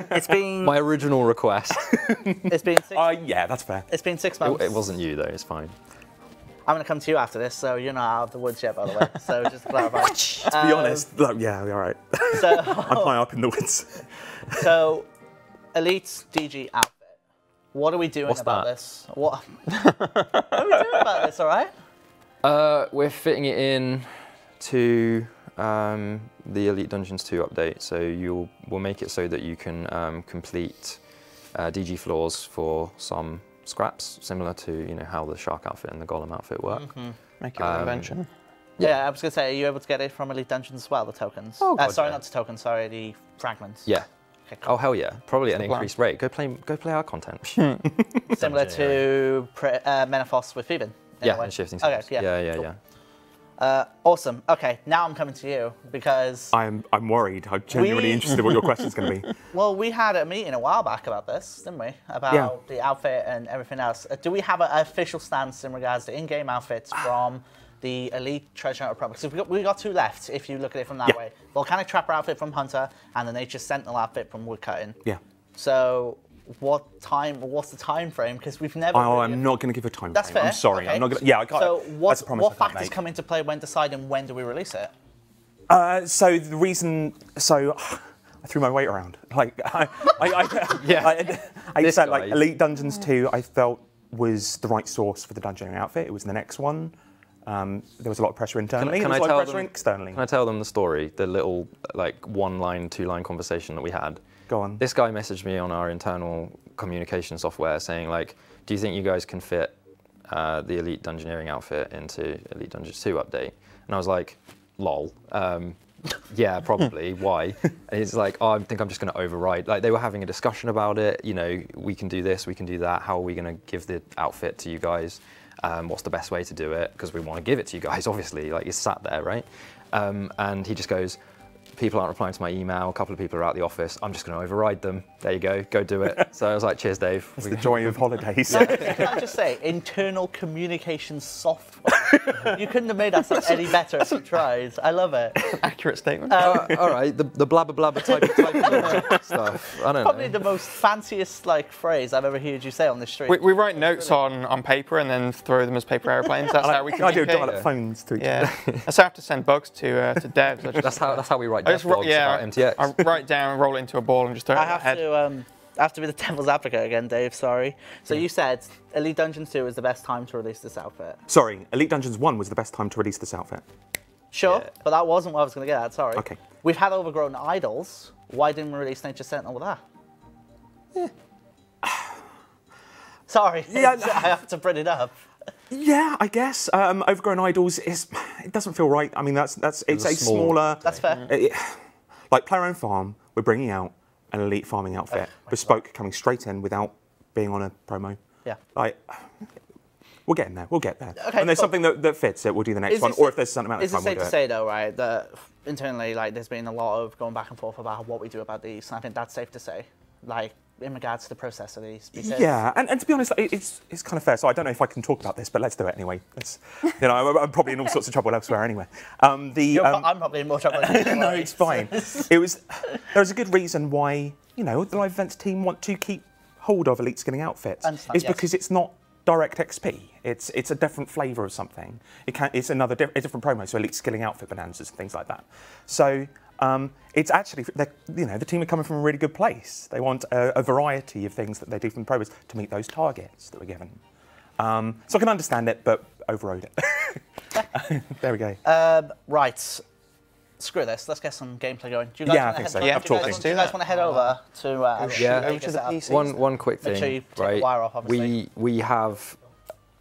It's been... My original request. It's been 6 yeah, that's fair. It's been 6 months. It wasn't you, though. It's fine. I'm going to come to you after this, so you're not out of the woods yet, by the way. So just to clarify. To be honest, yeah, all right. So, I'm high up in the woods. So, Elite's DG outfit. What are we doing about this? What are we doing about this, all right? We're fitting it in to the Elite Dungeons 2 update. So we'll make it so that you can complete DG floors for some scraps, similar to how the Shark outfit and the Golem outfit work. Make it an invention. Yeah, I was going to say, are you able to get it from Elite Dungeons as well, the tokens? Oh, God, sorry, not the tokens, sorry, the fragments. Yeah. Okay, cool. Oh, hell yeah. Probably at an increased rate. Go play our content. Similar to Menaphos with Phoeben. Yeah, and Shifting Sands. Okay, yeah. Cool. Awesome. Okay, now I'm coming to you because... I'm worried. I'm genuinely interested in what your question's going to be. Well, we had a meeting a while back about this, didn't we? About the outfit and everything else. Do we have an official stance in regards to in-game outfits from the Elite Treasure Hunter Republic? So we got 2 left, if you look at it from that way. Volcanic Trapper outfit from Hunter and the Nature Sentinel outfit from Woodcutting. Yeah. So... What's the time frame? Because we've never. I'm not going to give a time frame. That's fair. I'm sorry. Okay. I'm not going to. Yeah, I can't. So that's a promise what I can't factors make. come into play when deciding when do we release it? So the reason. So I threw my weight around. Like I said, like Elite Dungeons 2, I felt was the right source for the Dungeoneering outfit. It was the next one. There was a lot of pressure internally. There was a lot of pressure externally. Can I tell them the story? The little 1-line, 2-line conversation that we had. Go on. This guy messaged me on our internal communication software saying, do you think you guys can fit the Elite Dungeoneering outfit into Elite Dungeons 2 update? And I was like, lol. Yeah, probably. Why? And he's like, I think I'm just going to override. They were having a discussion about it. We can do this, we can do that. How are we going to give the outfit to you guys? What's the best way to do it? Because we want to give it to you guys, obviously. It's sat there, right? And he just goes, people aren't replying to my email, a couple of people are out the office, I'm just going to override them. There you go do it. So I was like, cheers, Dave. It's the joy of holidays. Can I just say, internal communication software. You couldn't have made that sound any better if you tried. I love it. Accurate statement. All right, the blabber blabber type stuff. I don't Probably know. the most fanciest like phrase I've ever heard you say on the street. We write notes on paper and then throw them as paper airplanes. That's how we I communicate. do dial-up phones to each other. Yeah, that's how I have to send bugs to devs. That's how we write I death just blogs about MTX. I write down, roll it into a ball, and just throw it I at have the head. to. I have to be the devil's advocate again, Dave. Sorry. So you said Elite Dungeons 2 is the best time to release this outfit. Sorry, Elite Dungeons 1 was the best time to release this outfit. Sure, Yeah. but that wasn't what I was going to get at. Sorry. Okay. We've had Overgrown Idols. Why didn't we release Nature Sentinel with that? Sorry. Yeah. I have to bring it up. Yeah, I guess Overgrown Idols it doesn't feel right. I mean, it's a smaller. That's fair. Like Player Owned Farm, we're bringing out an elite farming outfit, bespoke, coming straight in without being on a promo. Yeah. Like, we're getting there. We'll get there. Okay, and there's cool. something that fits it. We'll do the next Is one, it or sa- if there's a certain amount of Is it time, we'll safe do to it. say though, right, that internally, like, there's been a lot of going back and forth about what we do about these, and I think that's safe to say, like, in regards to the process of these. Because Yeah, and to be honest, it's kind of fair. So I don't know if I can talk about this, but let's do it anyway. I'm probably in all sorts of trouble elsewhere anyway. I'm probably in more trouble. No, it's fine. There's a good reason why the live events team want to keep hold of elite skinning outfits. Understand, It's yes. because it's not direct XP. It's a different flavour of something. It's a different promo. So elite skilling outfit bonanzas and things like that. So it's actually the team are coming from a really good place. They want a variety of things that they do from the promos to meet those targets that we're given. So I can understand it, but overrode it. There we go. Right. Screw this. Let's get some gameplay going. Do you guys Yeah, I wanna think head- so. Yeah, I'm talking. Do you guys want to head over to Yeah. Over to the PC. One quick Make thing, sure you take the right? wire off, obviously. We have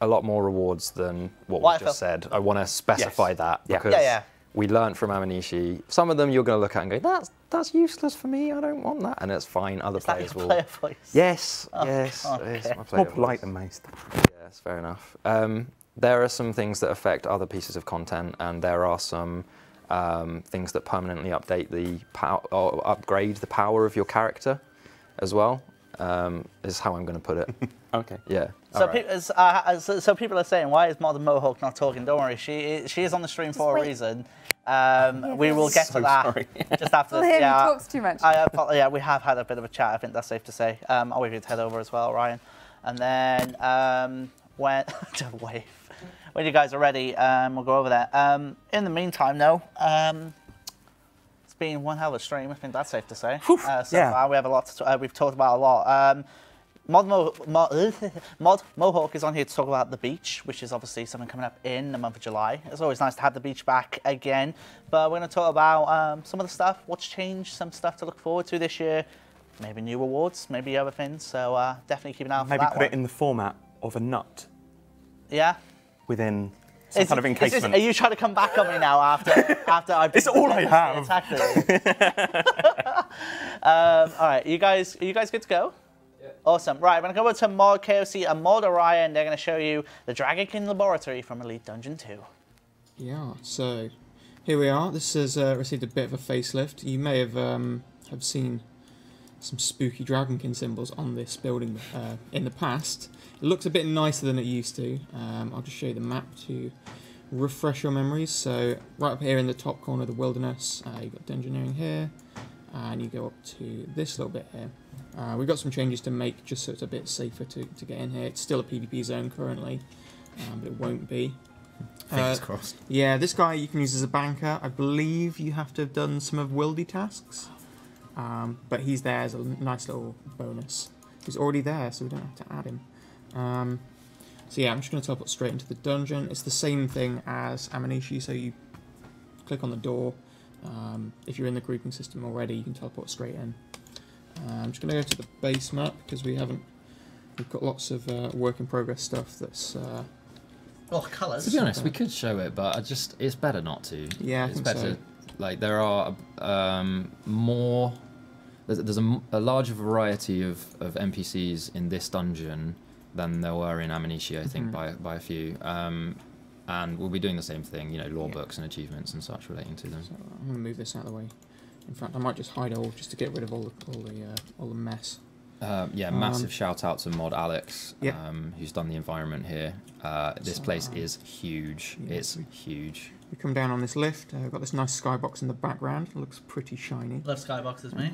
a lot more rewards than what Why, we just said. I want to specify that Yeah. because Yeah. we learned from Amanishi. Some of them you're going to look at and go, that's useless for me. I don't want that, and it's fine. Other Is that players your will. player voice? Yes, Oh, yes. okay. It's my More player polite voice. than most. Yes, fair enough. There are some things that affect other pieces of content, and there are some things that permanently update the power or upgrade the power of your character, as well. Is how I'm going to put it. Okay. Yeah. So, Alright. so people are saying, why is Modern Mohawk not talking? Don't worry, she is on the stream for a wait. reason. We will get to that sorry. just after Well, this. him, he Yeah, talks too much. yeah, we have had a bit of a chat. I think that's safe to say. I'll wait for you to head over as well, Ryan. And then when don't wave. When you guys are ready, we'll go over there. In the meantime, though, it's been one hell of a stream. I think that's safe to say. Yeah. We have a lot. We've talked about a lot. Mod Mohawk is on here to talk about the beach, which is obviously something coming up in the month of July. It's always nice to have the beach back again. But we're going to talk about some of the stuff, what's changed, some stuff to look forward to this year, maybe new awards, maybe other things. So definitely keep an eye out for Maybe that put one. it in the format of a nut Yeah. within some kind of encasement. Are you trying to come back on me now after I? It's all I have. All right, are you guys good to go? Awesome. Right, we're going to go over to Mod KOC and Mod Orion. They're going to show you the Dragon King Laboratory from Elite Dungeon 2. Yeah, so here we are. This has received a bit of a facelift. You may have seen some spooky Dragonkin symbols on this building in the past. It looks a bit nicer than it used to. I'll just show you the map to refresh your memories. So right up here in the top corner of the wilderness, you've got Dungeoneering here, and you go up to this little bit here. We've got some changes to make just so it's a bit safer to get in here. It's still a PvP zone currently, but it won't be. Fingers crossed. Yeah, this guy you can use as a banker. I believe you have to have done some of Wildy tasks, but he's there as a nice little bonus. He's already there, so we don't have to add him. So yeah, I'm just going to teleport straight into the dungeon. It's the same thing as Amanishi, so you click on the door. If you're in the grouping system already, you can teleport straight in. I'm just going to go to the base map because we've got lots of work in progress stuff that's. Well, colours. To be honest, we could show it, but it's better not to. Yeah, I it's think better. so. Like there are more. There's a larger variety of NPCs in this dungeon than there were in Amanishi, I think, by a few. And we'll be doing the same thing, lore books and achievements and such relating to them. So I'm going to move this out of the way. In fact, I might just hide all just to get rid of all the mess. Yeah, massive shout out to Mod Alex, Yep. who's done the environment here. This place is huge. Yeah, It's huge. We come down on this lift. We've got this nice skybox in the background. It looks pretty shiny. Love skyboxes, mate.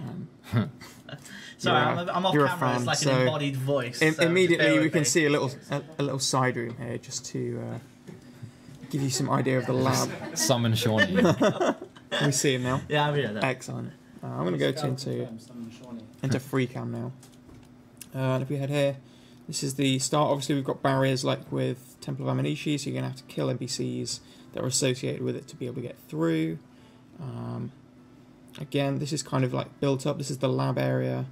Sorry, I'm off camera. It's like an embodied voice. So immediately, we can see a little side room here, just to give you some idea of the lab. Summon Shawnee. Can we see him now? Yeah, I'm here. Excellent. I'm going to go into free cam now. And if we head here, this is the start. Obviously, we've got barriers like with Temple of Amanishi, so you're going to have to kill NPCs that are associated with it to be able to get through. Again, this is kind of like built up. This is the lab area.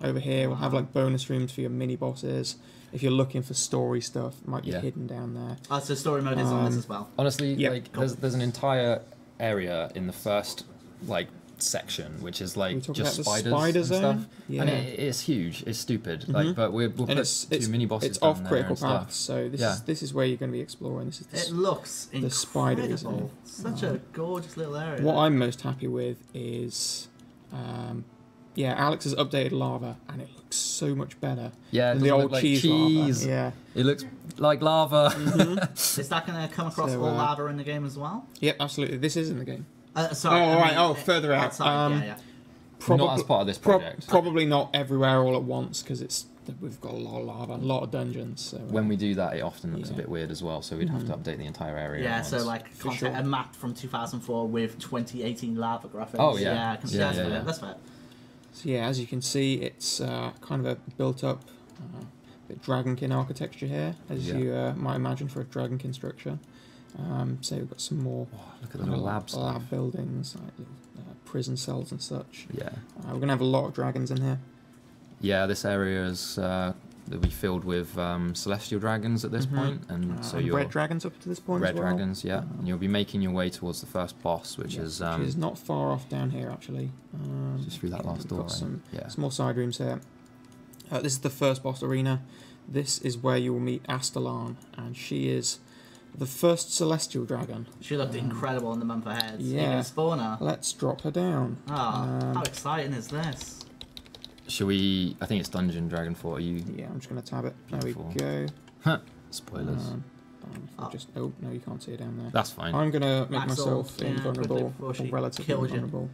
Over here, we'll have like bonus rooms for your mini bosses. If you're looking for story stuff, it might be hidden down there. Oh, so story mode is on this as well. Honestly, Yep. like there's an entire area in the first like section which is like just spiders and stuff, yeah. and it's huge. It's stupid. Like, but we'll put two mini bosses. It's down off there critical and stuff. paths, so this is where you're going to be exploring. This is It looks the spiders. incredible. Such a gorgeous little area. What I'm most happy with is, Alex has updated lava, and it looks so much better Yeah, than the old like cheese lava. Yeah. It looks like lava. Is that going to come across So, all lava in the game as well? Yep, absolutely. This is in the game. Sorry. Oh, right. Oh, further out. Outside, yeah. Not as part of this project. Probably not everywhere all at once, because we've got a lot of lava, and a lot of dungeons. So When we do that, it often looks a bit weird as well. So we'd have to update the entire area. Yeah, at so once. like content, a map from 2004 with 2018 lava graphics. Oh, yeah. Yeah, I can see that's fair. So yeah, as you can see, it's kind of a built-up bit dragonkin architecture here, as you might imagine for a dragonkin structure. So we've got some more look at the little lab buildings, like prison cells and such. Yeah. We're going to have a lot of dragons in here. Yeah, this area is will be filled with celestial dragons at this point, and so and you're red dragons up to this point red as well. dragons, yeah. And you'll be making your way towards the first boss, which is not far off down here actually. just through that last we've door. got some Yeah. more side rooms here. This is the first boss arena. This is where you will meet Astalan, and she is the first celestial dragon. She looked incredible in the month ahead. Yeah. Even a spawner. Let's drop her down. How exciting is this? Shall we? I think it's Dungeon Dragon 4. Are you? Yeah, I'm just going to tab it. There Beautiful. we go. Huh. Spoilers. No, you can't see it down there. That's fine. I'm going to make Axel, myself invulnerable, before or she relatively killed you. invulnerable.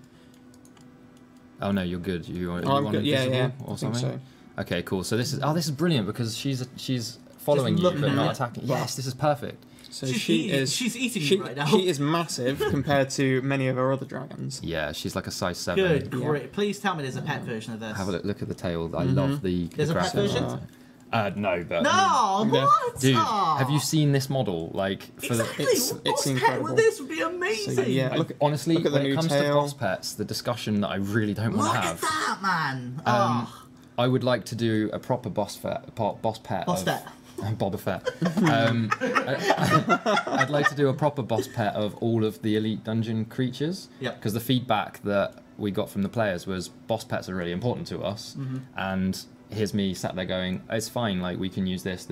Oh no, you're good. You I'm want good. invisible Yeah, or I think something? so. Okay, cool. So this is brilliant because she's following you looking but at not it. attacking. Yes, this is perfect. So She's eating you right now. She is massive compared to many of our other dragons. Yeah, she's like a size 7. Good, great. Please tell me there's a pet version of this. Have a look at the tail. I love the. There's a pet graphics. version? No, but No, what? dude, Oh. have you seen this model? Like, for Exactly. It's Boss pet incredible. with this would be amazing. So, yeah, the honestly, look at the when it new comes to tail. boss pets, the discussion that I really don't want Look to at have. that, man. I would like to do a proper boss pet. Boss of pet. Boba Fett. I'd like to do a proper boss pet of all of the elite dungeon creatures. Yep. Because the feedback that we got from the players was boss pets are really important to us, and here's me sat there going, it's fine, like we can use this,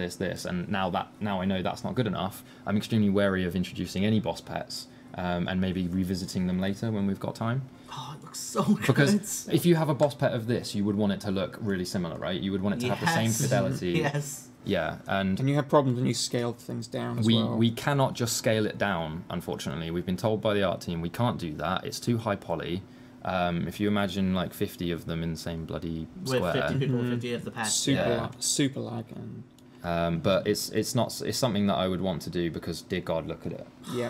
and now I know that's not good enough. I'm extremely wary of introducing any boss pets, and maybe revisiting them later when we've got time. Oh, it looks so good. Because if you have a boss pet of this, you would want it to look really similar, right? You would want it to have the same fidelity. Yes. Yeah, and you have problems when you scale things down as well. we cannot just scale it down, unfortunately. We've been told by the art team we can't do that. It's too high poly. If you imagine like 50 of them in the same bloody square. With 50 people, 50 of the pets. Super lag. And but it's something that I would want to do because, dear God, look at it. yeah.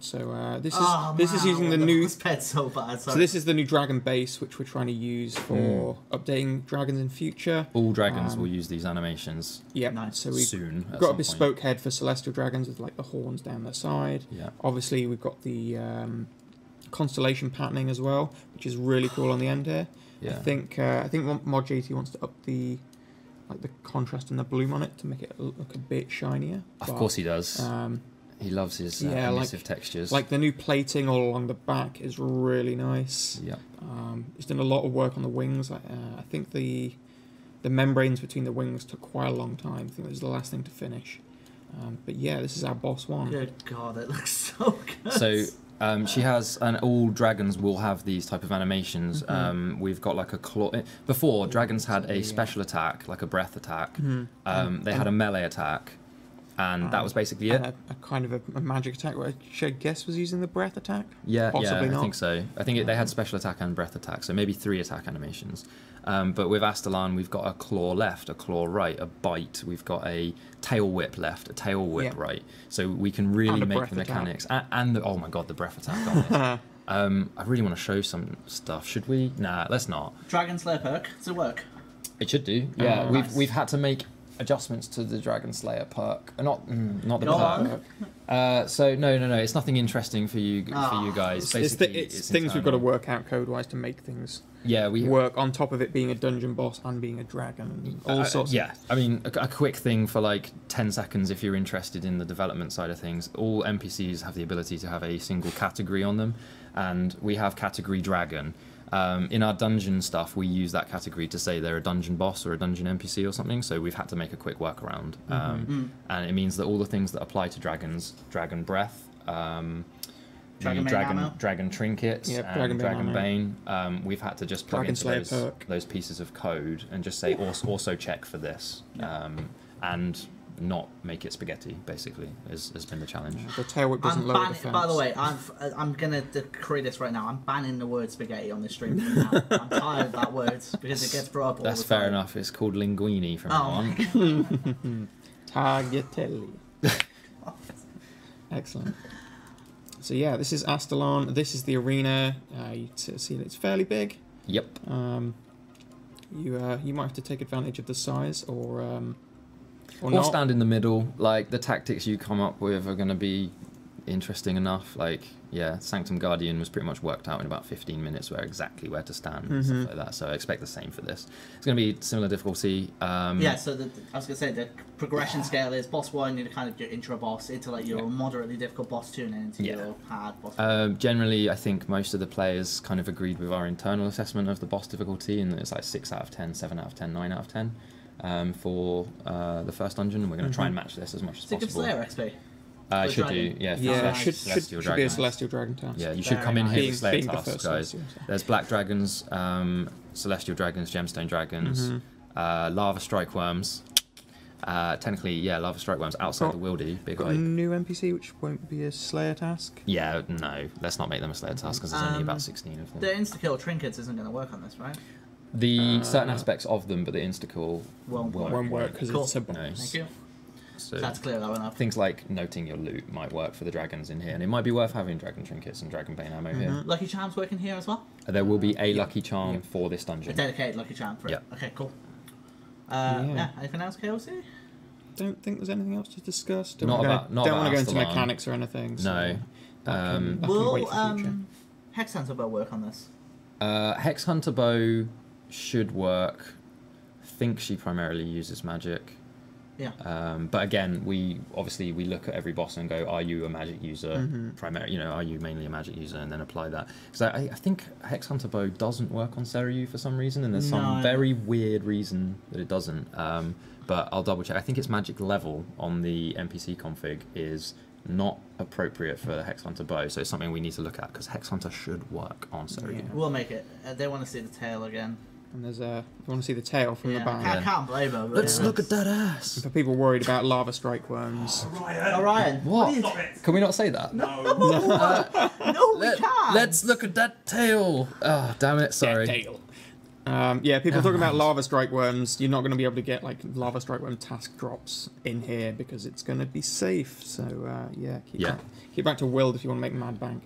So this is using the new new. pet so bad. So this is the new dragon base, which we're trying to use for updating dragons in future. All dragons will use these animations. Yeah. Nice. So we've soon. got a bespoke head for celestial dragons with like the horns down their side. Yeah. Obviously, we've got the constellation patterning as well, which is really cool on the end here. Yeah. I think Mod GT wants to up the contrast and the bloom on it to make it look a bit shinier. Of course he does. He loves his emissive textures. Like the new plating all along the back is really nice. Yeah. He's done a lot of work on the wings. I think the membranes between the wings took quite a long time. I think it was the last thing to finish. But yeah, this is our boss one. Good God, it looks so good. So She has, and all dragons will have these type of animations. We've got like a claw. Before, dragons had a special attack, like a breath attack. They had a melee attack, and that was basically it. A kind of a magic attack, which I guess was using the breath attack? Yeah, possibly I not. think so. I think they had special attack and breath attack, so maybe 3 attack animations. But with Astalan, we've got a claw left, a claw right, a bite. We've got a tail whip left, a tail whip right. So we can really make the mechanics. And the, oh my god, the breath attack on this. I really want to show some stuff. Should we? Nah, let's not. Dragon Slayer perk, does it work? It should do. Yeah, we've had to make adjustments to the Dragon Slayer perk. Not the perk. So no, it's nothing interesting for you guys. Basically, it's things we've got to work out code-wise to make things. Yeah, we work on top of it being a dungeon boss and being a dragon. And all sorts. Yeah, I mean, a quick thing for like 10 seconds if you're interested in the development side of things. All NPCs have the ability to have a single category on them, and we have category dragon. In our dungeon stuff, we use that category to say they're a dungeon boss or a dungeon NPC or something, so we've had to make a quick workaround. And it means that all the things that apply to dragons, dragon breath, dragon trinkets, and dragon bane, we've had to just plug into those pieces of code and just say also check for this, and not make it spaghetti, basically, has been the challenge. The tail whip doesn't lower defense. By the way, I'm going to decree this right now. I'm banning the word spaghetti on this stream now. I'm tired of that word because it gets brought up all the time. That's fair enough. It's called linguine from now on. Tagliatelle. Excellent. So yeah, this is Astalan. This is the arena. You see that it's fairly big. Yep. You might have to take advantage of the size, or stand in the middle. Like, the tactics you come up with are going to be interesting enough. Like, yeah, Sanctum Guardian was pretty much worked out in about 15 minutes exactly where to stand and stuff like that. So I expect the same for this. It's going to be similar difficulty. Yeah, so I was going to say the progression scale is boss 1, you're kind of your intro boss, into like your moderately difficult boss 2, and then into your hard boss. Generally, I think most of the players kind of agreed with our internal assessment of the boss difficulty, and it's like 6 out of 10, 7 out of 10, 9 out of 10. For the first dungeon, and we're going to try and match this as much as possible. Does it give Slayer XP? It should do, yeah. Should be a Celestial Dragon task. Yeah, you should come in here with Slayer tasks, guys. There's Black Dragons, Celestial Dragons, Gemstone Dragons, Lava Strike Worms. Technically, Lava Strike Worms outside the Wildy. Big a new NPC which won't be a Slayer task? Yeah, no. Let's not make them a Slayer task because there's only about 16 of them. The insta-kill trinkets isn't going to work on this, right? The certain aspects of them, but the insta-kill won't work because it's a bonus. No. Thank you. So that's clear that one up. Things like noting your loot might work for the dragons in here, and it might be worth having dragon trinkets and dragon bane ammo here. Lucky Charms working here as well? There will be a lucky charm for this dungeon. A dedicated lucky charm for it? Okay, cool. Anything else, KOC? Don't think there's anything else to discuss. Don't want to go into mechanics or anything. So no. Will Hex Hunter Bow work on this? Hex Hunter Bow should work. I think she primarily uses magic. Yeah. But again, we look at every boss and go, are you a magic user? Primarily, are you mainly a magic user, and then apply that. Because I think Hex Hunter Bow doesn't work on Seiryu for some reason, and there's some very weird reason that it doesn't. But I'll double check. I think its magic level on the NPC config is not appropriate for Hex Hunter Bow, so it's something we need to look at because Hex Hunter should work on Seiryu. Yeah. We'll make it. They want to see the tail again. And there's you want to see the tail from the back. I can't blame her. Let's look at that ass. And for people worried about lava strike worms. Ryan. What? Can we not say that? No, we can't. Let's look at that tail. Oh, damn it! Sorry. That tail. People talking about lava strike worms. You're not going to be able to get like lava strike worm task drops in here because it's going to be safe. So keep back to Wild if you want to make mad bank.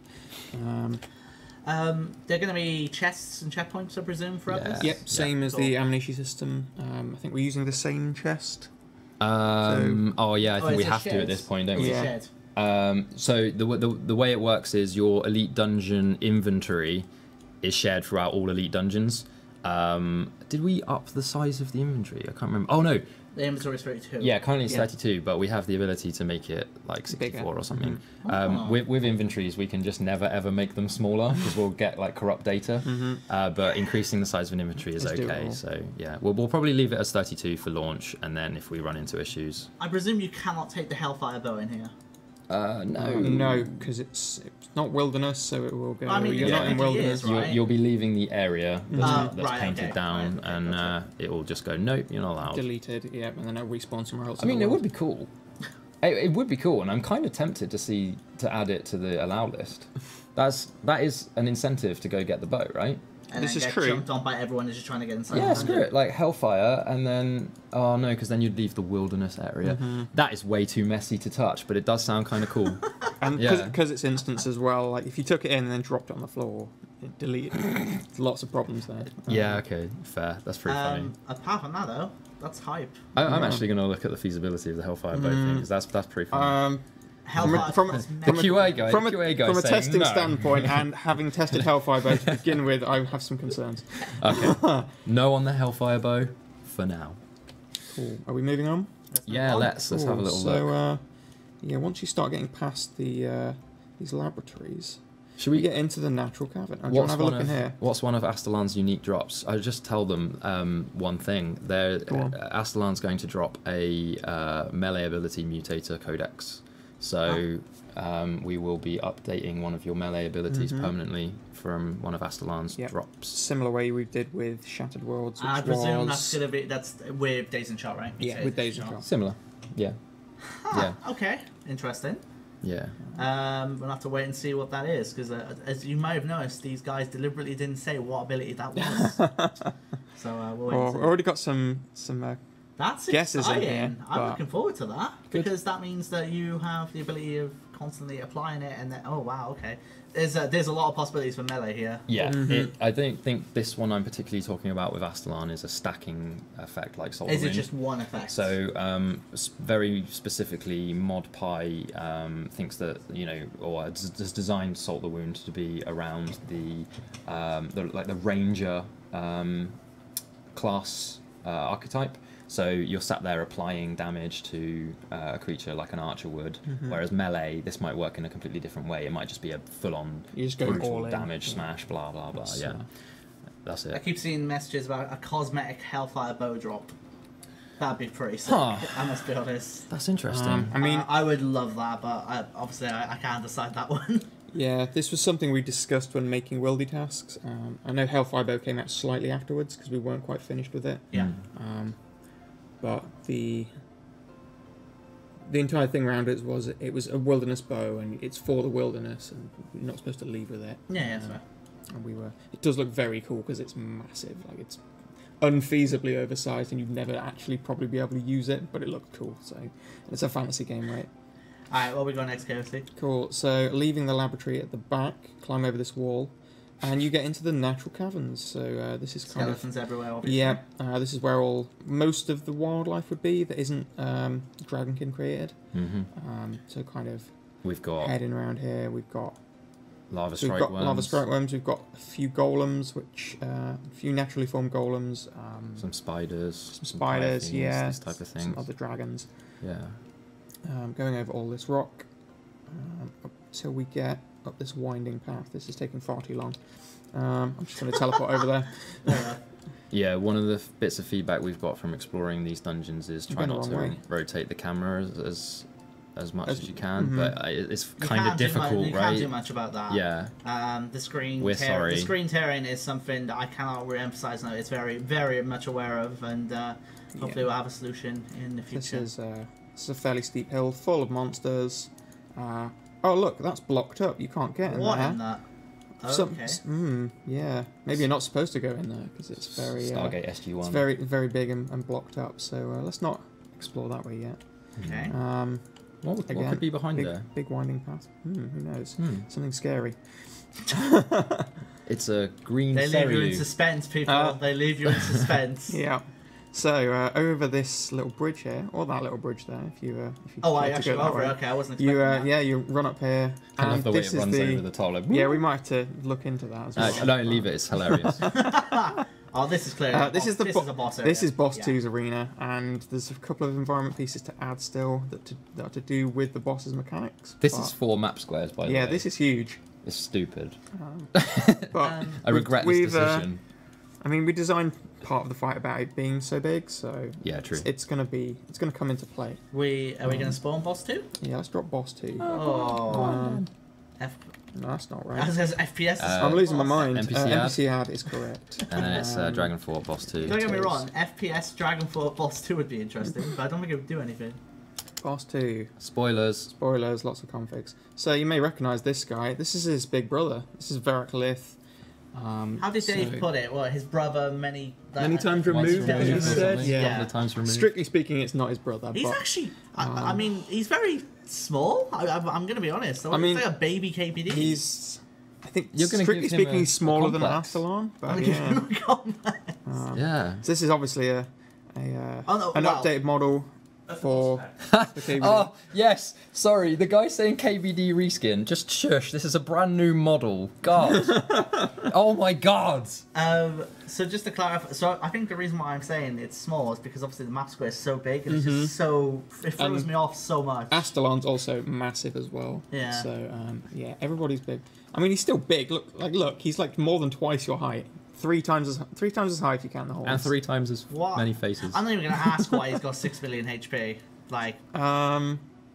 They're going to be chests and checkpoints, I presume, for others? Yep, same as the Amnesia system. I think we're using the same chest. I think we have to at this point, don't we? So the way it works is your Elite Dungeon inventory is shared throughout all Elite Dungeons. Did we up the size of the inventory? I can't remember. Oh, no. The inventory is 32. Yeah, currently it's 32, but we have the ability to make it like 64 or something. With inventories, we can just never ever make them smaller because we'll get like corrupt data. But increasing the size of an inventory is okay. Doable. So yeah, we'll probably leave it as 32 for launch, and then if we run into issues, I presume you cannot take the Hellfire Bow in here. No, because it's not wilderness, so it will go. I mean, you're not in wilderness. right? You'll be leaving the area that's painted okay. down, Right, okay, and gotcha. it will just go, nope, you're not allowed. Deleted, yeah, and then it'll respawn somewhere else. I mean, it would be cool. It would be cool, and I'm kind of tempted to add it to the allow list. That is an incentive to go get the bow, right? And this then is get true. jumped on by everyone who's just trying to get inside. Yeah, the screw dungeon. it. Like Hellfire, and then oh no, because then you'd leave the wilderness area. That is way too messy to touch, but it does sound kind of cool. And Yeah. because it's instance as well, like if you took it in and then dropped it on the floor, it deleted. Lots of problems there. Yeah, okay, fair. That's pretty funny. Apart from that, though, that's hype. I'm actually going to look at the feasibility of the Hellfire bow thing, because that's pretty funny. Hellfire. From the QA guy, from a saying testing no. standpoint, and having tested Hellfire bow to begin with, I have some concerns. Okay, no on the Hellfire bow for now. Cool. Are we moving on? Yeah, let's have a little look. So, yeah, once you start getting past the these laboratories, Should we we get into the natural cavern? Do you want to have a look in here? What's one of Astalan's unique drops? I'll just tell them one thing. Astalan's going to drop a melee ability mutator codex. So we will be updating one of your melee abilities permanently from one of Astalan's drops. Similar way we did with Shattered Worlds, which I presume was... that's with Days in Shot, right? Yeah, with Days in Shot. Similar. Yeah. Huh, okay, interesting. Yeah. We'll have to wait and see what that is, because as you might have noticed, these guys deliberately didn't say what ability that was. So we'll wait and see. We've already got some That's guesses exciting. in here, I'm but- looking forward to that, Good. because that means that you have the ability of constantly applying it, and then oh wow, okay. There's a lot of possibilities for melee here. Yeah, I don't think this one I'm particularly talking about with Astalan is a stacking effect like Soul of Is the it Wind. just one effect? So, very specifically, ModPy thinks that or has designed Salt the Wound to be around the Ranger class archetype. So you're sat there applying damage to a creature like an archer would, whereas melee, this might work in a completely different way. It might just be a full-on You just go all brutal in. damage smash, blah blah blah. Yeah, that's I it. keep seeing messages about a cosmetic Hellfire bow drop. That'd be pretty sick, Huh. I must be honest. That's interesting. I mean, I would love that, but obviously I can't decide that one. yeah, this was something we discussed when making Wildy tasks. I know Hellfire Bow came out slightly afterwards because we weren't quite finished with it. Yeah. But the entire thing around it was a wilderness bow, and it's for the wilderness, and you're not supposed to leave with it. Yeah, that's fair. And it does look very cool because it's massive, like it's unfeasibly oversized, and you'd never actually probably be able to use it, but it looked cool. So it's a fantasy game, right? All right, what we got next, KFC? Cool. So leaving the laboratory at the back, climb over this wall, and you get into the natural caverns. So this is kind Skeletons of everywhere, obviously. yeah. This is where most of the wildlife would be that isn't Dragonkin created. So kind of We've got heading around here. We've got lava So we've strike got worms, lava strike worms. We've got a few golems, a few naturally formed golems. some spiders, Some spiders, pythons, yeah. this type of thing. Some other dragons. Yeah. Going over all this rock up till we get up this winding path. This is taking far too long. I'm just going to teleport over there. Yeah, one of the bits of feedback we've got from exploring these dungeons is You've try gone not the wrong to way. rotate the camera as much as you can, mhm. but it's You kind of can't do difficult, you right? can't do much about that. Yeah. The screen We're sorry. The screen tearing is something that I cannot re-emphasize now. It's very, very much aware of, and hopefully we'll have a solution in the future. This is a fairly steep hill full of monsters. Oh look, that's blocked up. You can't get in What there. in that? Okay. Yeah. Maybe you're not supposed to go in there because it's very Stargate SG1. it's very very big and blocked up. So let's not explore that way yet. Okay. What Again, could be behind big, there? big winding path. Who knows? Hmm. Something scary. It's a green They leave you in Seru. suspense, people. They leave you in suspense. Yeah. So over this little bridge here, or that little bridge there, if you Oh, I care to actually go that over it. way. Okay, I wasn't expecting that. Yeah, you run up here, I love and the way this it is runs over the top. Like, yeah, we might have to look into that as well. don't leave it. It's hilarious. Oh, this is clear. This is the this is a boss area. This is Boss Yeah. 2's arena, and there's a couple of environment pieces to add still that are to do with the boss's mechanics. This but- is 4 map squares, by the way. yeah, this is huge. It's stupid. But I regret this we've, decision. I mean, we designed part of the fight about it being so big, so Yeah, true. it's gonna come into play. Are we gonna spawn boss 2? Yeah, let's drop boss 2. Oh. No, that's not right. As FPS. I'm losing my mind. NPC ad is correct. And then it's Dragon Fort Boss 2. Don't get me wrong, FPS Dragon Fort Boss 2 would be interesting, but I don't think it would do anything. Boss 2. Spoilers. Spoilers, lots of configs. So you may recognise this guy. This is his big brother. This is Varric Lith. How did Dave put it? What, his brother many times removed, he said? Yeah. Times removed. Strictly speaking, it's not his brother. He's but, actually, I mean, he's very small. I'm going to be honest. I mean, he's like a baby KPD. I think, You're gonna strictly give him speaking, he's smaller than complex. Astalon. But Yeah. So this is obviously an updated model for the KBD. Oh, yes. Sorry, the guy saying KBD reskin. Just shush. This is a brand new model. God. Oh my God. So just to clarify, so I think the reason why I'm saying it's small is because obviously the map square is so big and it's just so, it throws me off so much. Astalon's also massive as well. Yeah. So yeah, everybody's big. I mean, he's still big. Look, he's like more than twice your height. Three times as high if you count the horns. And 3 times as many faces. I'm not even going to ask why he's got 6 billion HP. Like,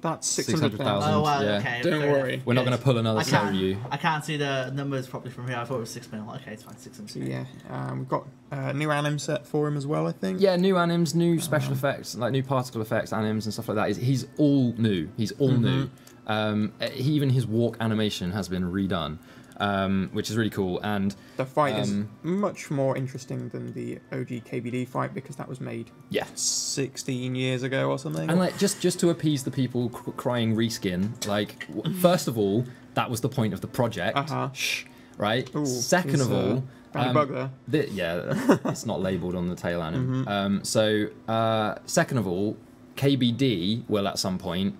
that's 600,000. Oh, well, Yeah. okay. Don't worry. We're not going to pull another you. I can't see the numbers properly from here. I thought it was 6 mil. Okay, it's fine. 6 So yeah, we've got a new anim set for him as well, I think. Yeah, new anims, new special effects, like new particle effects, anims and stuff like that. He's all new. He's all new. Even his walk animation has been redone. Which is really cool, and the fight is much more interesting than the OG KBD fight because that was made 16 years ago or something. And like just to appease the people crying reskin, like first of all, that was the point of the project. Shh, right? Ooh, second of all, bug there. Yeah, it's not labelled on the tail anim. Second of all, KBD will at some point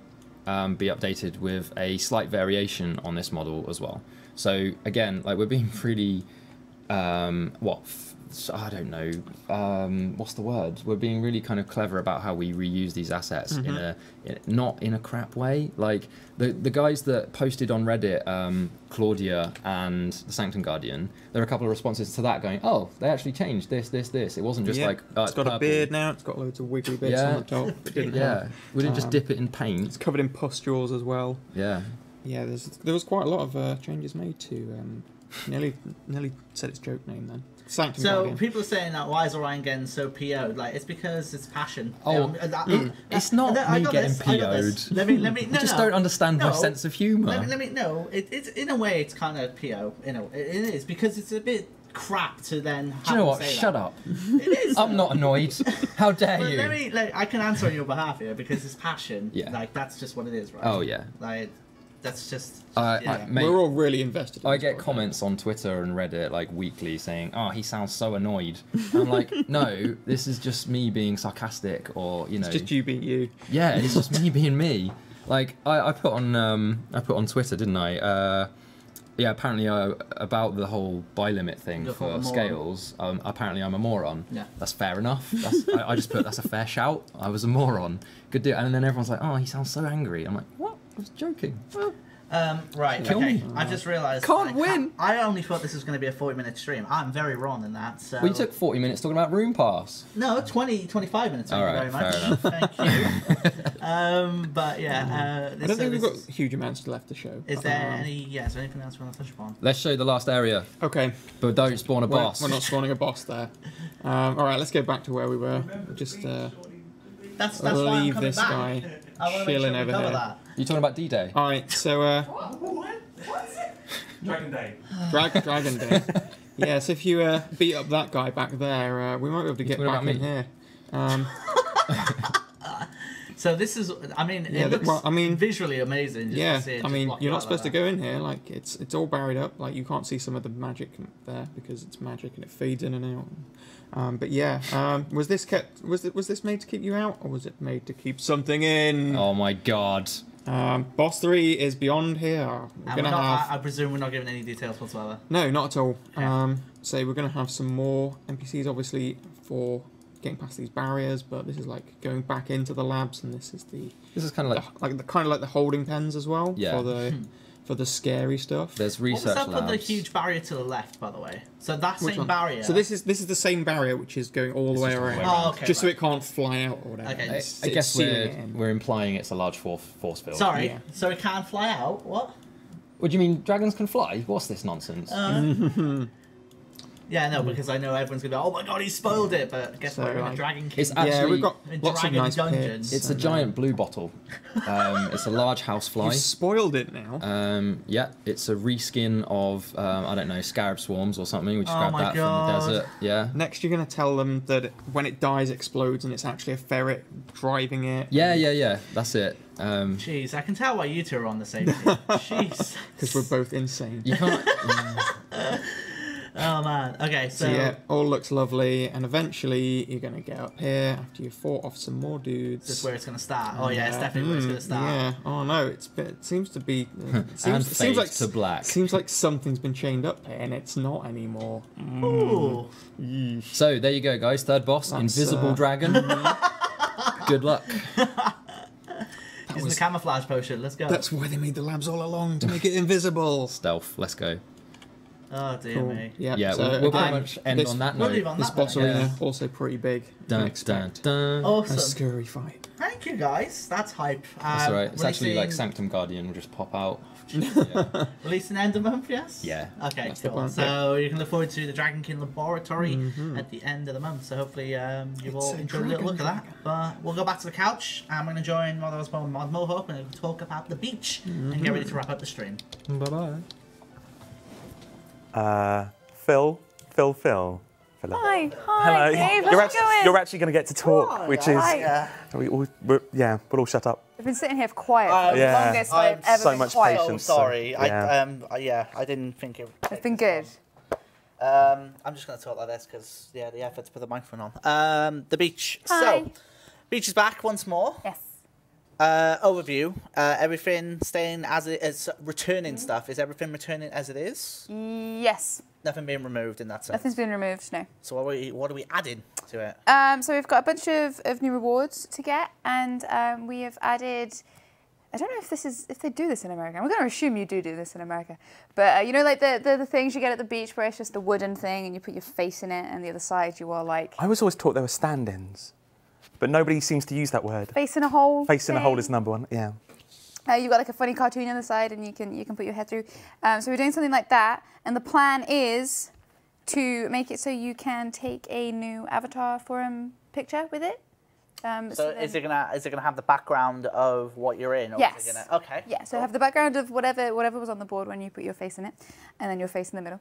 be updated with a slight variation on this model as well. So again, like we're being really, I don't know, what's the word? We're being really kind of clever about how we reuse these assets not in a crap way. Like the guys that posted on Reddit, Claudia and the Sanctum Guardian, there are a couple of responses to that going, oh, they actually changed this. It wasn't just like, oh, it's got purple. a beard now. It's got loads of wiggly bits on the top. It didn't we didn't just dip it in paint. It's covered in pustules as well. Yeah. Yeah, there was quite a lot of changes made to nearly said its joke name then. Sanctum Guardian. People are saying that why is Orion getting so PO'd? Like it's because it's passion. Oh, it's not me getting PO'd. Let me don't understand my sense of humour. Let me it's in a way it's kind of PO. It is because it's a bit crap to then. Do you know what? Shut up. It is. I'm not annoyed. How dare you? I can answer on your behalf here because it's passion. Yeah. Like that's just what it is, right? Oh yeah. Like. That's just mate, we're all really invested. I get comments on Twitter and Reddit like weekly saying, "Oh, he sounds so annoyed." And I'm like, "No, this is just me being sarcastic, or you know, it's just you being you." Yeah, it's just me being me. Like I put on Twitter, didn't I? Yeah, apparently about the whole buy limit thing for scales. Apparently, I'm a moron. Yeah, that's fair enough. I just put that's a fair shout. I was a moron. Good deal. And then everyone's like, "Oh, he sounds so angry." I'm like, "What? I was joking." Right, Kill me. I just realised Can't win. I only thought this was going to be a 40-minute stream. I'm very wrong in that. So. We took 40 minutes talking about Rune Pass. No, 25 minutes. Thank you very much. Fair enough. Thank you. But yeah, I don't think we've got huge amounts left to show. Is there anything else we want to touch upon? Let's show the last area. Okay. But don't spawn a boss. We're not spawning a boss there. All right, let's go back to where we were. Just that's why I'm leave coming this back. guy I want to chilling make sure we over cover here. that. You talking about D-Day? All right, so Dragon Day. Dragon Day. Yeah, so if you beat up that guy back there, we might be able to get back in here. So this is, I mean, it looks visually amazing. Just to see it, I mean, you're not supposed to go go in here. Like it's all buried up. Like you can't see some of the magic there because it's magic and it fades in and out. But yeah, was this made to keep you out or was it made to keep something in? Oh my god. Boss 3 is beyond here. I presume we're not giving any details whatsoever. No, not at all. Okay. So we're going to have some more NPCs, obviously, for getting past these barriers, but this is like going back into the labs, and this is kind of like the holding pens as well. Yeah. for the scary stuff. There's What was research up with the labs. huge barrier to the left, by the way? So that Which same one? barrier. So this is the same barrier which is going all the way around. Oh, okay. Just so it can't fly out or whatever. Okay. I It's guess sealing it in. we're implying it's a large force field. Sorry. Yeah. So it can't fly out. What? What do you mean dragons can fly? What's this nonsense? Yeah, no, because I know everyone's gonna be, oh my god, he spoiled it. But guess So, what? We're in a like, Dragon King. It's actually Yeah, we've got in lots of Dragon nice Dungeons. pits. It's a giant blue bottle. It's a large house fly. You've spoiled it now. Yeah, it's a reskin of I don't know, scarab swarms or something. We just Oh grabbed my that God. from the desert. Yeah. Next, you're going to tell them that when it dies, it explodes, and it's actually a ferret driving it. Yeah. That's it. Jeez, I can tell why you two are on the same team. Jeez. Because we're both insane. You can't. Oh man. Okay, So so yeah, all looks lovely, and eventually you're going to get up here after you fought off some more dudes. this is where it's gonna start. Oh yeah, it's definitely where it's gonna start. Yeah. Oh no, it seems to be. It and seems fade like to black. Seems like something's been chained up here, and it's not anymore. Ooh. So there you go, guys. Third boss, That's, invisible dragon. Good luck. Using the camouflage potion. Let's go. That's why they made the labs all along, to make it invisible. Stealth. Let's go. Oh dear Cool. me. Yeah. Yeah, So we'll pretty again, much end this, on that We'll note. leave on This that. boss then. arena Yeah. also pretty big. You can Dun, dun, expect dun. a Awesome. scurry fight. Thank you guys. That's hype. That's alright. It's actually like releasing- Sanctum Guardian will just pop out. Yeah. Releasing end of month, yes? Yeah. Okay, That's the cool. plan, So you can look forward to the Dragon King Laboratory at the end of the month. So hopefully you will a enjoy a little look at that. dragon. But we'll go back to the couch. I'm going to join Mod Osborne, Mod Mohawk, and talk about the beach and get ready to wrap up the stream. Bye-bye. Phil. Hi, Hello. Dave. You're How's it going? you're actually going to get to talk, which is Hi. we'll all shut up. I've been sitting here for quiet for the Yeah. longest I've ever so been much quiet. patience. So sorry. Yeah. I didn't think it. It's been good. I'm just going to talk like this because the effort to put the microphone on. The beach. Hi. So, beach is back once more. Yes. Overview. Everything staying as it is. Returning stuff. Is everything returning as it is? Yes. Nothing being removed in that sense. Nothing's been removed, no. So what are we adding to it? So we've got a bunch of new rewards to get, and we have added. I don't know if they do this in America. I'm going to assume you do this in America, but you know, like the things you get at the beach where it's just a wooden thing and you put your face in it, and the other side you are like I was always taught there were stand-ins, but nobody seems to use that word. face in a hole. Face in a hole thing. is number one. Yeah. You've got like a funny cartoon on the side, and you can put your head through. So we're doing something like that, and the plan is to make it so you can take a new avatar forum picture with it. So is it gonna have the background of what you're in? Or Yes. Is it gonna, okay. Yeah, so have the background of whatever was on the board when you put your face in it, and then your face in the middle.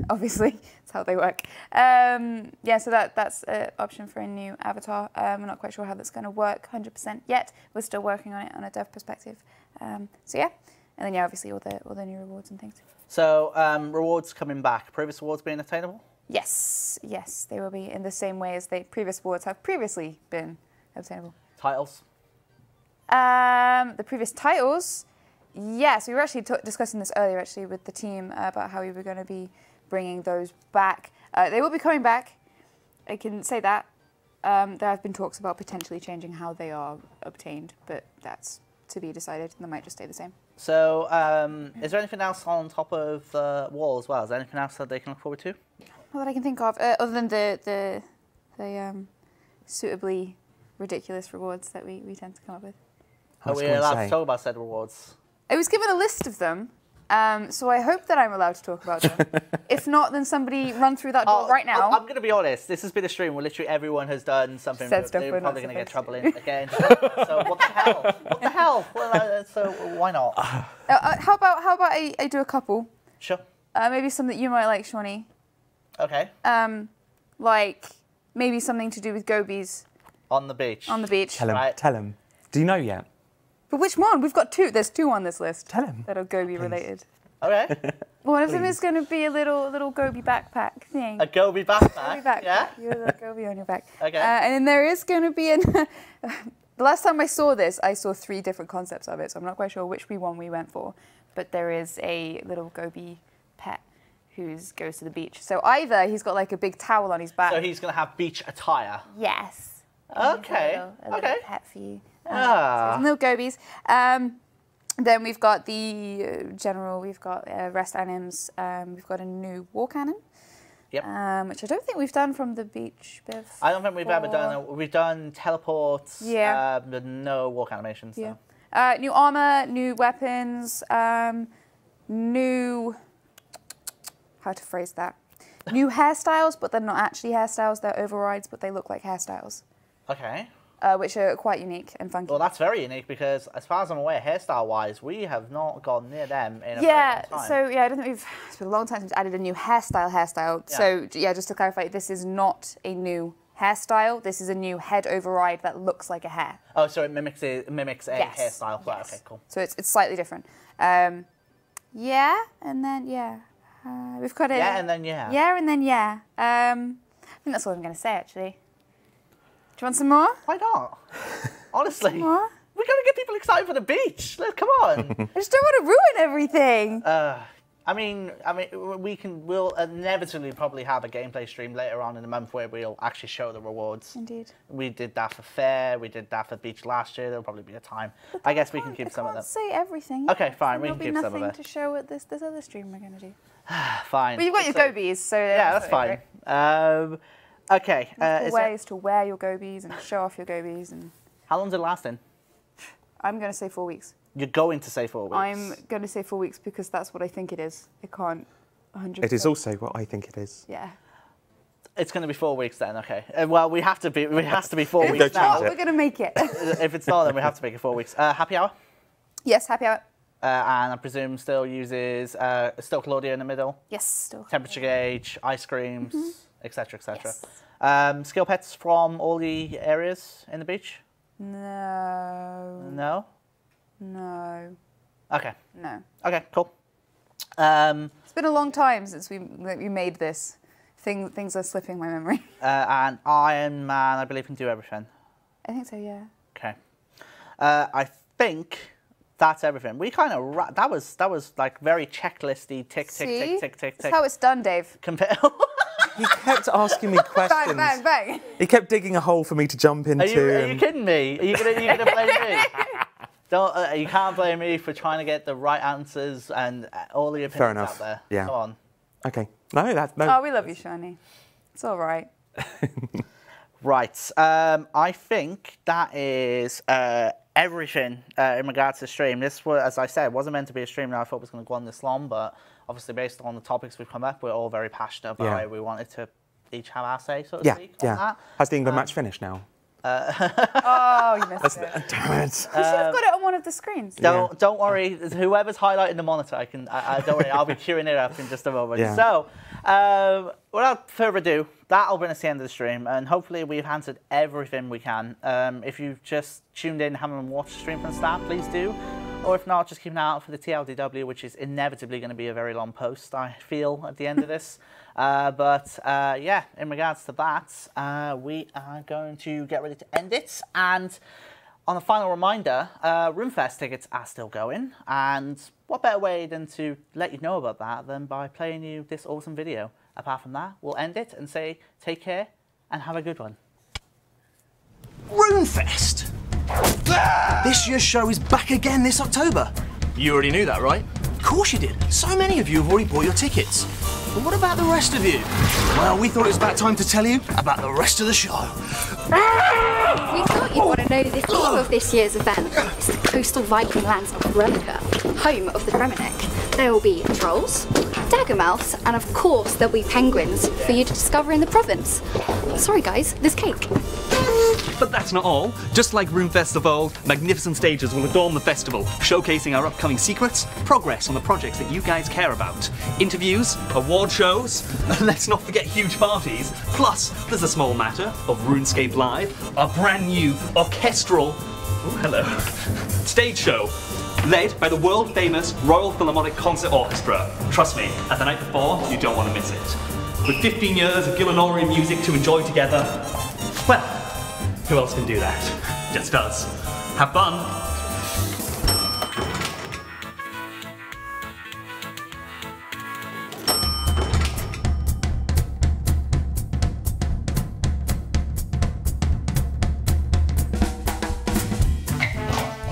Obviously, that's how they work. Yeah, so that's an option for a new avatar. We're not quite sure how that's going to work 100% yet. We're still working on it on a dev perspective. So yeah, and then yeah, obviously all the new rewards and things. So rewards coming back. Previous rewards being attainable. Yes, they will be in the same way as the previous awards have previously been obtainable. Titles. The previous titles, yes, we were actually discussing this earlier actually with the team about how we were going to be bringing those back. They will be coming back. I can say that. There have been talks about potentially changing how they are obtained, but that's to be decided. They might just stay the same. So is there anything else on top of the wall as well? Is there anything else that they can look forward to? Not that I can think of, other than the suitably ridiculous rewards that we tend to come up with. Are we allowed to talk about said rewards? I was given a list of them, so I hope that I'm allowed to talk about them. If not, then somebody run through that door right now. I'm going to be honest. This has been a stream where literally everyone has done something. Said stuff they're we're probably not going to get trouble supposed in again. So what the hell? What the hell? Well, so why not? How about I do a couple? Sure. Maybe some that you might like, Shawnee. Okay. Like maybe something to do with gobies On the beach. on the beach. Tell him. Right. Tell him. Do you know yet? But which one? We've got two. There's two on this list. Tell him. That are goby related. Okay. One of them is going to be a little goby backpack thing. A goby backpack. Goby backpack. Yeah. You have a goby on your back. Okay. And then there is going to be the last time I saw this, I saw 3 different concepts of it, so I'm not quite sure which one we went for. But there is a little goby pet who goes to the beach. So either he's got like a big towel on his back. So he's going to have beach attire. Yes. Okay. A little pet for you. So Ah. there's no gobies. Then we've got the general, we've got rest items, we've got a new war cannon. Yep. Which I don't think we've done from the beach before. I don't think we've ever done it. We've done teleports, Yeah. but no walk animations. So. Yeah. New armor, new weapons, new... How to phrase that? New hairstyles, but they're not actually hairstyles. They're overrides, but they look like hairstyles. Okay. Which are quite unique and funky. Well, that's very unique because, as far as I'm aware, hairstyle-wise, we have not gone near them in a very long time. So I don't think it's been a long time since we've added a new hairstyle. Yeah. So just to clarify, this is not a new hairstyle. This is a new head override that looks like a hair. Oh, so it mimics a Yes. hairstyle. Right, Yes. okay, cool. So it's slightly different. And then we've got a Yeah, and then yeah. Yeah, and then yeah. I think that's all I'm going to say actually. Do you want some more? Why not? Honestly, more? we gotta get people excited for the beach. Come on. I just don't want to ruin everything. I mean, we'll inevitably probably have a gameplay stream later on in the month where we'll actually show the rewards. Indeed. We did that for Fair. We did that for Beach last year. There'll probably be a time. I guess we can keep some of them. I can't say everything. Okay, fine. We can keep some of There'll it. be nothing to show at this other stream we're going to do. Fine. But you've got your gobies, so yeah, that's fine. Okay. Ways to wear your gobies and show off your gobies, and How long did it last in? I'm going to say 4 weeks. You're going to say 4 weeks. I'm going to say 4 weeks because that's what I think it is. I can't 100%. It is also what I think it is. Yeah. It's going to be 4 weeks then. Okay. Well, we have to be. It has to be 4 Don't weeks change now. it. We're going to make it. If it's not, then we have to make it 4 weeks. Happy hour. Yes, happy hour. And I presume still uses still Claudia in the middle. Yes, still. Temperature gauge, ice creams, etc., etc. Yes. Skill pets from all the areas in the beach. No. No. No. Okay. No. Okay. Cool. It's been a long time since we made this. Things are slipping my memory. And Iron Man, I believe, can do everything. I think so. Yeah. Okay. I think that's everything. We kind of that was like very checklisty. Tick tick tick tick tick tick. That's how it's done, Dave. Compare. He kept asking me questions. Bang, bang, bang. He kept digging a hole for me to jump into. Are you kidding me? Are you gonna blame me? Don't. You can't blame me for trying to get the right answers and all the opinions Fair enough. out there. Yeah. Come on. Okay. No, that's no. Oh, we love you, Shani. It's all right. Right. I think that is everything in regards to the stream. This was, as I said, wasn't meant to be a stream that I thought was going to go on this long, but obviously based on the topics we've come up, we're all very passionate about it. We wanted to each have our say, so to speak, on that. Has the England match finished now? Oh, you missed it. Damn it. You should have got it on one of the screens. Don't worry. Whoever's highlighting the monitor, don't worry. I'll be queuing it up in just a moment. Yeah. So, without further ado, that'll bring us to the end of the stream, and hopefully we've answered everything we can. If you've just tuned in and haven't watched the stream from the start, please do. Or if not, just keep an eye out for the TLDW, which is inevitably going to be a very long post, I feel, at the end of this. Yeah, in regards to that, we are going to get ready to end it. And on a final reminder, RuneFest tickets are still going. And what better way than to let you know about that than by playing you this awesome video. Apart from that, we'll end it and say take care and have a good one. RuneFest! This year's show is back again this October. You already knew that, right? Of course you did. So many of you have already bought your tickets. But what about the rest of you? Well, we thought it was about time to tell you about the rest of the show. We thought you'd want to know the theme of this year's event. It's the coastal Viking lands of Remka, home of the Kremenek. There will be trolls, daggermouths, and of course there'll be penguins for you to discover in the province. Sorry guys, there's cake. But that's not all. Just like RuneFest of old, magnificent stages will adorn the festival, showcasing our upcoming secrets, progress on the projects that you guys care about, interviews, award shows, and let's not forget huge parties. Plus, there's a small matter of RuneScape Live, our brand new orchestral stage show, led by the world famous Royal Philharmonic Concert Orchestra. Trust me, at the night before, you don't want to miss it. With 15 years of Gillenorian music to enjoy together, well, who else can do that? Just us. Have fun.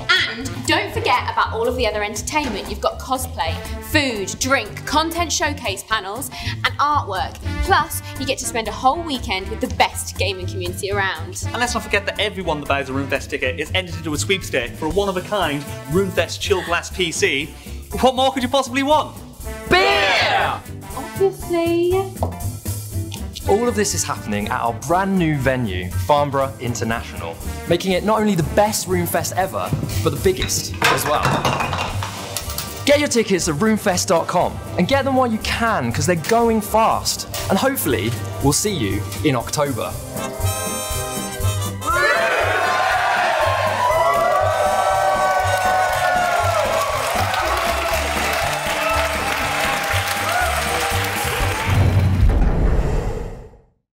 And don't forget forget about all of the other entertainment. You've got cosplay, food, drink, content showcase panels, and artwork. Plus, you get to spend a whole weekend with the best gaming community around. And let's not forget that everyone that buys a RuneFest ticket is entered into a sweepstake for a one-of-a-kind RuneFest Chill Glass PC. What more could you possibly want? Beer! Obviously. All of this is happening at our brand new venue, Farnborough International, making it not only the best RuneFest ever, but the biggest as well. Get your tickets at runefest.com and get them while you can, because they're going fast. And hopefully, we'll see you in October.